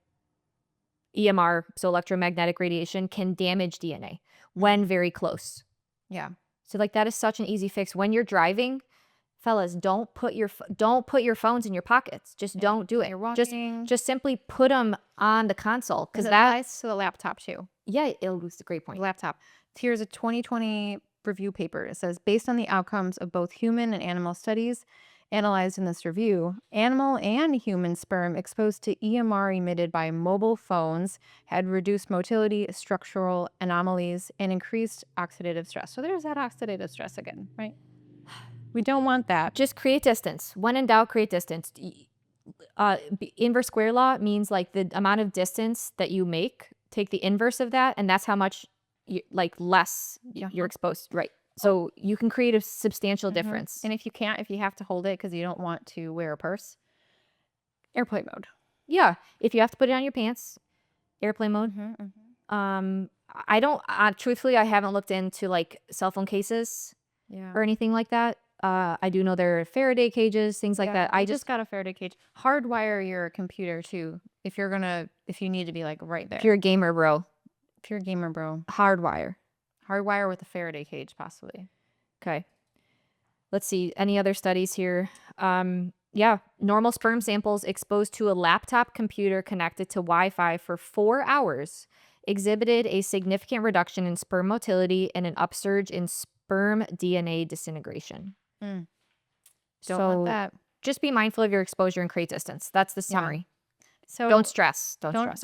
EMR, so electromagnetic radiation, can damage DNA when very close.
Yeah.
So like that is such an easy fix. When you're driving, fellas, don't put your phones in your pockets. Just don't do it.
You're walking.
Just simply put them on the console, because
It
that
applies to the laptop too.
it was a great point.
Laptop. Here's a 2020 review paper. It says, based on the outcomes of both human and animal studies analyzed in this review, animal and human sperm exposed to EMR emitted by mobile phones had reduced motility, structural anomalies, and increased oxidative stress. So there's that oxidative stress again, right? We don't want that.
Just create distance. When in doubt, create distance. Inverse square law means like the amount of distance that you make, take the inverse of that, and that's how much less you're exposed. Right. So you can create a substantial difference.
And if you have to hold it because you don't want to wear a purse, airplane mode.
Yeah. If you have to put it on your pants, airplane mode. I don't, truthfully, I haven't looked into like cell phone cases or anything like that. I do know there are Faraday cages, things like that.
I just got a Faraday cage. Hardwire your computer too if you need to be like right there.
If you're a gamer, bro.
If you're a gamer, bro.
Hardwire.
Hardwire with a Faraday cage, possibly.
Okay. Let's see. Any other studies here? Yeah. Normal sperm samples exposed to a laptop computer connected to Wi-Fi for 4 hours exhibited a significant reduction in sperm motility and an upsurge in sperm DNA disintegration.
Don't
So
want that.
just be mindful of your exposure and create distance. That's the
Yeah.
summary.
So
Don't stress. Don't stress.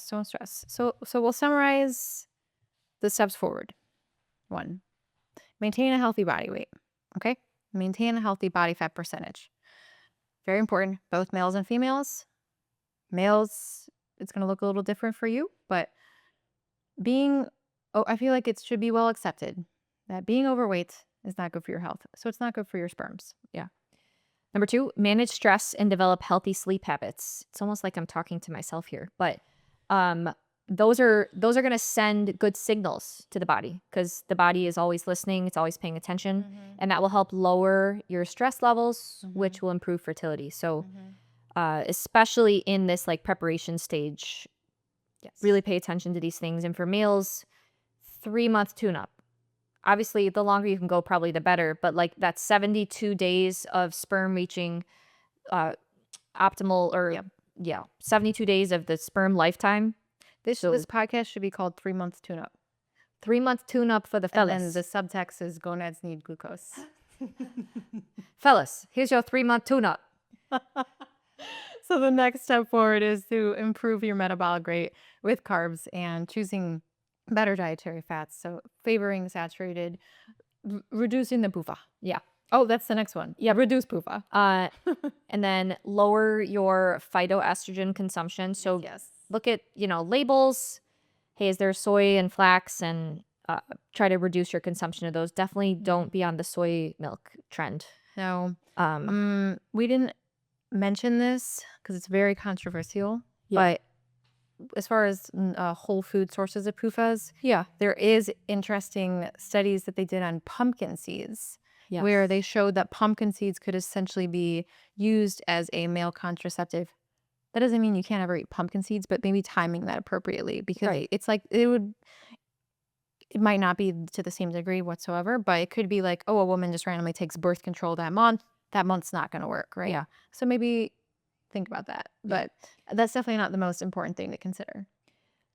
Don't stress. So we'll summarize the steps forward. 1, maintain a healthy body weight. Okay? Maintain a healthy body fat percentage. Very important, both males and females. Males, it's going to look a little different for you, but I feel like it should be well accepted that being overweight is not good for your health. So it's not good for your sperms.
Yeah. Number 2, manage stress and develop healthy sleep habits. It's almost like I'm talking to myself here, but those are going to send good signals to the body because the body is always listening, it's always paying attention, and that will help lower your stress levels, which will improve fertility. So especially in this like preparation stage, really pay attention to these things. And for males, 3-month tune-up. Obviously, the longer you can go, probably the better. But like that's 72 days of sperm reaching optimal, or 72 days of the sperm lifetime.
This podcast should be called 3-month tune-up.
3-month tune-up for the fellas.
And then the subtext is gonads need glucose.
Fellas, here's your 3-month tune-up.
So the next step forward is to improve your metabolic rate with carbs and choosing better dietary fats. So favoring saturated, reducing the PUFA.
Yeah.
Oh, that's the next one. Yeah, reduce PUFA.
And then lower your phytoestrogen consumption. So look at, labels. Hey, is there soy and flax? And try to reduce your consumption of those. Definitely don't be on the soy milk trend.
No. We didn't mention this because it's very controversial. But as far as whole food sources of PUFAs, there is interesting studies that they did on pumpkin seeds, where they showed that pumpkin seeds could essentially be used as a male contraceptive. That doesn't mean you can't ever eat pumpkin seeds, but maybe timing that appropriately, because it's like it might not be to the same degree whatsoever, but it could be like, oh, a woman just randomly takes birth control that month. That month's not going to work, right?
Yeah.
So maybe think about that. But that's definitely not the most important thing to consider.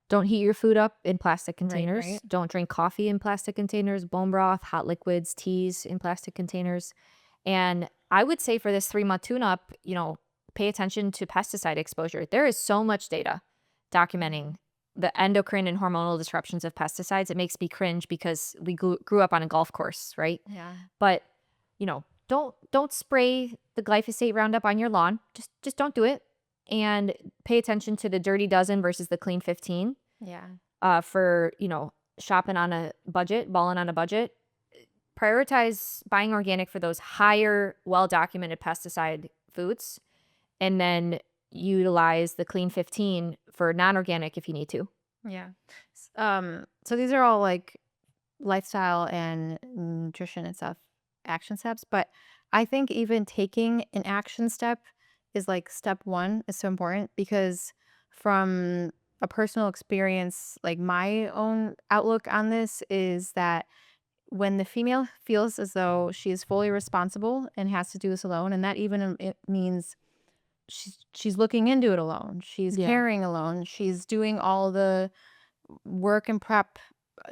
Don't heat your food up in plastic containers.
Right.
Don't drink coffee in plastic containers, bone broth, hot liquids, teas in plastic containers. And I would say for this 3-month tune-up, pay attention to pesticide exposure. There is so much data documenting the endocrine and hormonal disruptions of pesticides. It makes me cringe because we grew up on a golf course, right?
Yeah.
But, don't spray the glyphosate Roundup on your lawn. Just don't do it. And pay attention to the Dirty Dozen versus the Clean 15.
Yeah.
For, shopping on a budget, balling on a budget. Prioritize buying organic for those higher, well-documented pesticide foods. And then utilize the Clean 15 for non-organic if you need to.
Yeah. So these are all like lifestyle and nutrition and stuff, action steps. But I think even taking an action step is like step 1 is so important, because from a personal experience, like my own outlook on this is that when the female feels as though she is fully responsible and has to do this alone, and that even it means she's looking into it alone, she's carrying alone, she's doing all the work and prep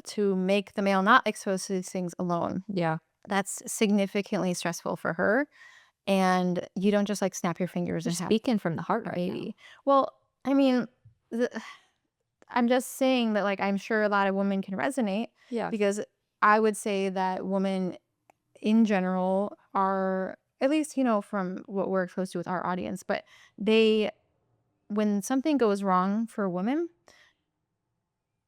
to make the male not exposed to these things alone.
Yeah.
That's significantly stressful for her. And you don't just like snap your fingers and have
Speaking from the heart right now.
baby. Well, I mean, I'm just saying that, like, I'm sure a lot of women can resonate.
Yeah.
Because I would say that women in general are, at least, from what we're exposed to with our audience, but when something goes wrong for a woman,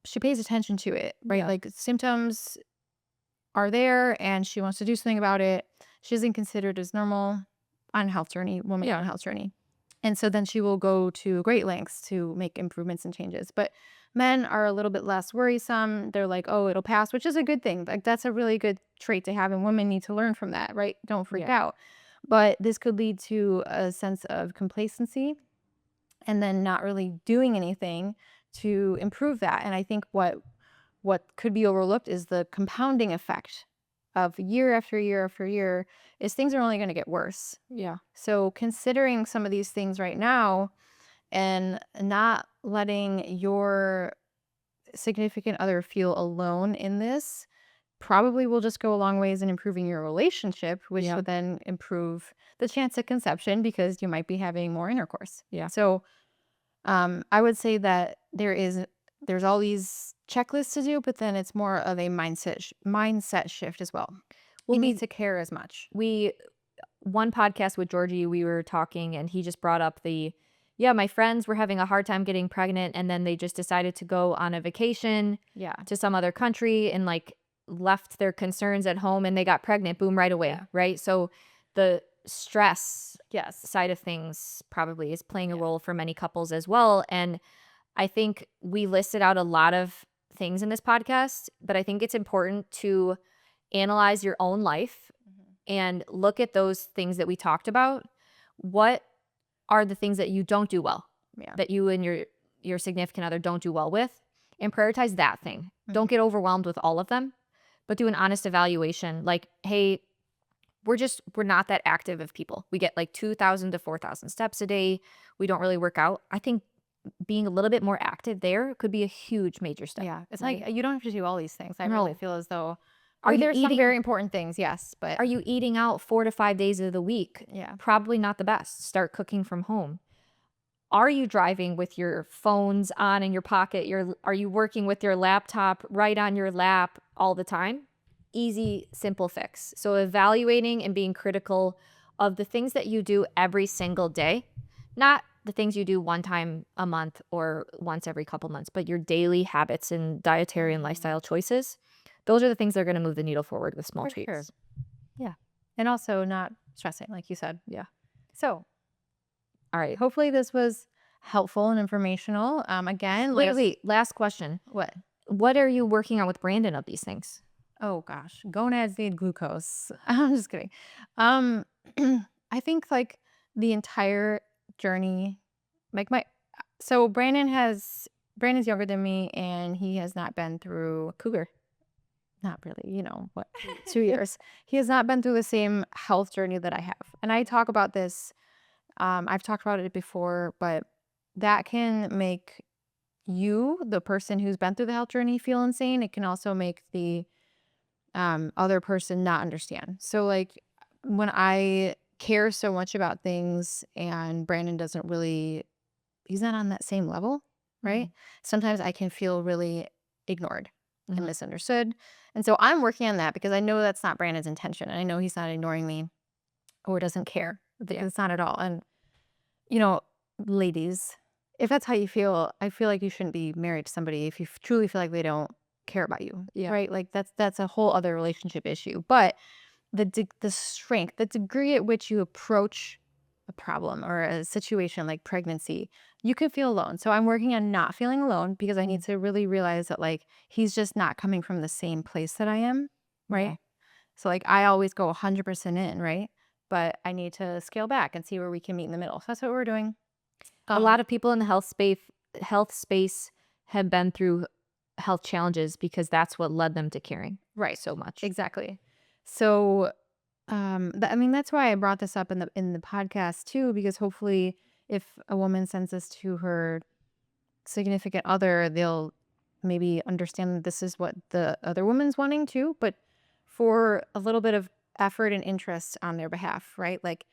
she pays attention to it, right?
Yeah.
Like, symptoms are there and she wants to do something about it. She isn't considered as normal on a health journey, woman on a health journey. And so then she will go to great lengths to make improvements and changes. But men are a little bit less worrisome. They're like, oh, it'll pass, which is a good thing. Like, that's a really good trait to have, and women need to learn from that, right? Don't freak out. But this could lead to a sense of complacency and then not really doing anything to improve that. And I think what what could be overlooked is the compounding effect of year after year after year is things are only going to get worse.
Yeah.
So considering some of these things right now and not letting your significant other feel alone in this probably will just go a long ways in improving your relationship, which
Yeah.
would then improve the chance of conception because you might be having more intercourse.
Yeah.
So I would say that there's all these checklists to do, but then it's more of a mindset shift as well.
Well,
You need to care as much.
one podcast with Georgie, we were talking and he just brought up my friends were having a hard time getting pregnant and then they just decided to go on a vacation
Yeah.
to some other country and like left their concerns at home and they got pregnant, boom, right away.
Yeah.
Right. So the stress
Yes.
side of things probably is playing a role for many couples as well. And I think we listed out a lot of things in this podcast, but I think it's important to analyze your own life and look at those things that we talked about. What are the things that you don't do well,
Yeah.
that you and your significant other don't do well with, and prioritize that thing. Don't get overwhelmed with all of them, but do an honest evaluation. Like, hey, we're not that active of people. We get like 2,000 to 4,000 steps a day. We don't really work out. I think being a little bit more active there could be a huge major step.
Yeah. It's
right?
like you don't have to do all these things. I
No.
really feel as though
Are you
there's some
eating-
very important things, yes, but
Are you eating out 4 to 5 days of the week?
yeah.
Probably not the best. Start cooking from home. Are you driving with your phones on in your pocket? Are you working with your laptop right on your lap all the time? Easy, simple fix. So evaluating and being critical of the things that you do every single day, not the things you do one time a month or once every couple months, but your daily habits and dietary and lifestyle choices. Those are the things that are going to move the needle forward with small
For
tweaks.
sure. Yeah. And also not stressing, like you said.
Yeah.
So
All right.
hopefully this was helpful and informational. Again,
Wait. Last question.
What?
What are you working on with Brandon of these things?
Oh gosh, gonads need glucose. I'm just kidding. I think like the entire journey, like so Brandon's younger than me and he has not been through
Cougar.
not really, 2 years. He has not been through the same health journey that I have. And I talk about this, I've talked about it before, but that can make you, the person who's been through the health journey, feel insane. It can also make the other person not understand. So like when I care so much about things and Brandon he's not on that same level, right? Sometimes I can feel really ignored and misunderstood. And so I'm working on that because I know that's not Brandon's intention. And I know he's not ignoring me or doesn't care. It's not at all. And, ladies, if that's how you feel, I feel like you shouldn't be married to somebody if you truly feel like they don't care about you.
Yeah.
Right? Like that's a whole other relationship issue. But the strength, the degree at which you approach a problem or a situation like pregnancy, you can feel alone. So I'm working on not feeling alone because I need to really realize that like he's just not coming from the same place that I am, right?
Yeah.
So like I always go 100% in, right? But I need to scale back and see where we can meet in the middle. So that's what we're doing.
A lot of people in the health space have been through health challenges because that's what led them to caring so much.
Exactly. So that's why I brought this up in the podcast too, because hopefully if a woman sends this to her significant other, they'll maybe understand that this is what the other woman's wanting too, but for a little bit of effort and interest on their behalf, right? Like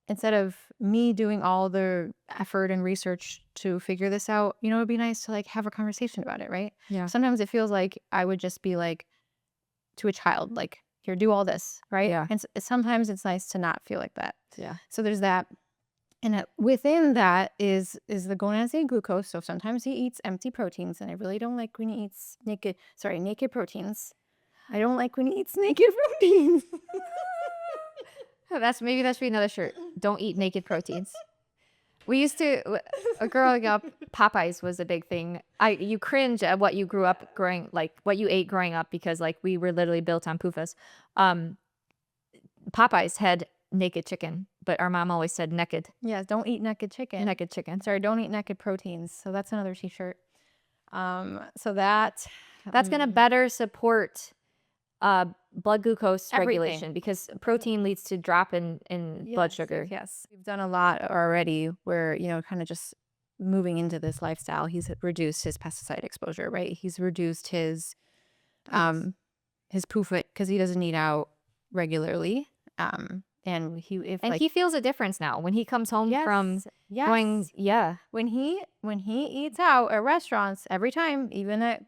instead of me doing all the effort and research to figure this out, it'd be nice to like have a conversation about it, right?
Yeah.
Sometimes it feels like I would just be like to a child, like, here, do all this, right?
Yeah.
And sometimes it's nice to not feel like that.
Yeah.
So there's that. And within that is the gonads need glucose. So sometimes he eats empty proteins, and I really don't like when he eats naked proteins. I don't like when he eats naked proteins.
Maybe that should be another shirt. Don't eat naked proteins. We used to, growing up, Popeyes was a big thing. You cringe at what you what you ate growing up because like we were literally built on PUFAs. Popeyes had naked chicken, but our mom always said naked.
Yeah, don't eat naked chicken.
Naked chicken.
Sorry, don't eat naked proteins. So that's another t-shirt. So that
That's going to better support blood glucose
Everything.
regulation, because protein leads to drop in blood sugar.
Yes. We've done a lot already where, kind of just moving into this lifestyle, he's reduced his pesticide exposure, right? He's reduced his PUFA because he doesn't eat out regularly. And
he feels a difference now when he comes home from going,
when he eats out at restaurants every time, even at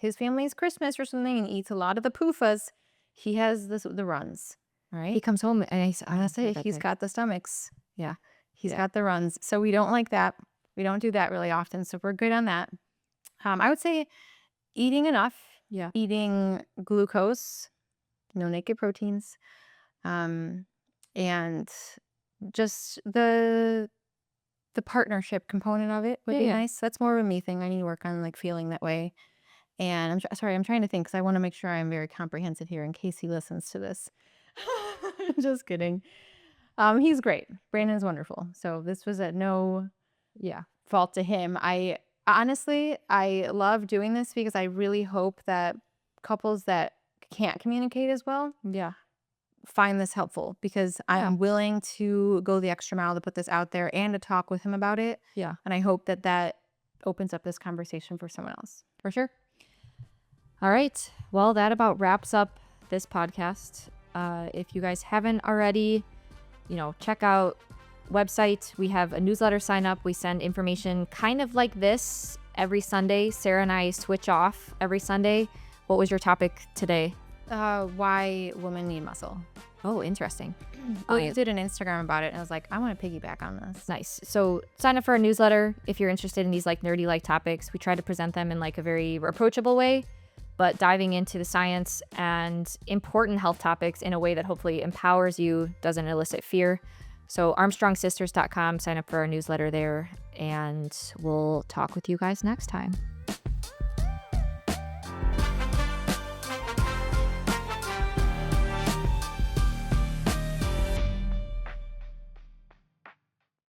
his family's Christmas or something, and eats a lot of the PUFAs, he has the runs. Right?
he comes home and
He's got the stomachs. Yeah. He's got the runs. So we don't like that. We don't do that really often. So we're good on that. I would say eating enough.
Yeah.
Eating glucose, no naked proteins, and just the partnership component of it would be nice. That's more of a me thing. I need to work on like feeling that way. And I'm trying to think because I want to make sure I'm very comprehensive here in case he listens to this. Just kidding. He's great. Brandon's wonderful. So this was at no fault to him. I love doing this because I really hope that couples that can't communicate as well find this helpful, because I am willing to go the extra mile to put this out there and to talk with him about it. Yeah. And I hope that opens up this conversation for someone else. For sure.
All right. Well, that about wraps up this podcast. If you guys haven't already, check out website. We have a newsletter sign up. We send information kind of like this every Sunday. Sarah and I switch off every Sunday. What was your topic today?
Why women need muscle.
Oh, interesting.
I did an Instagram about it, and I was like, I want to piggyback on this.
Nice. So sign up for our newsletter if you're interested in these like nerdy like topics. We try to present them in like a very approachable way, but diving into the science and important health topics in a way that hopefully empowers you, doesn't elicit fear. So ArmstrongSisters.com, sign up for our newsletter there, and we'll talk with you guys next time.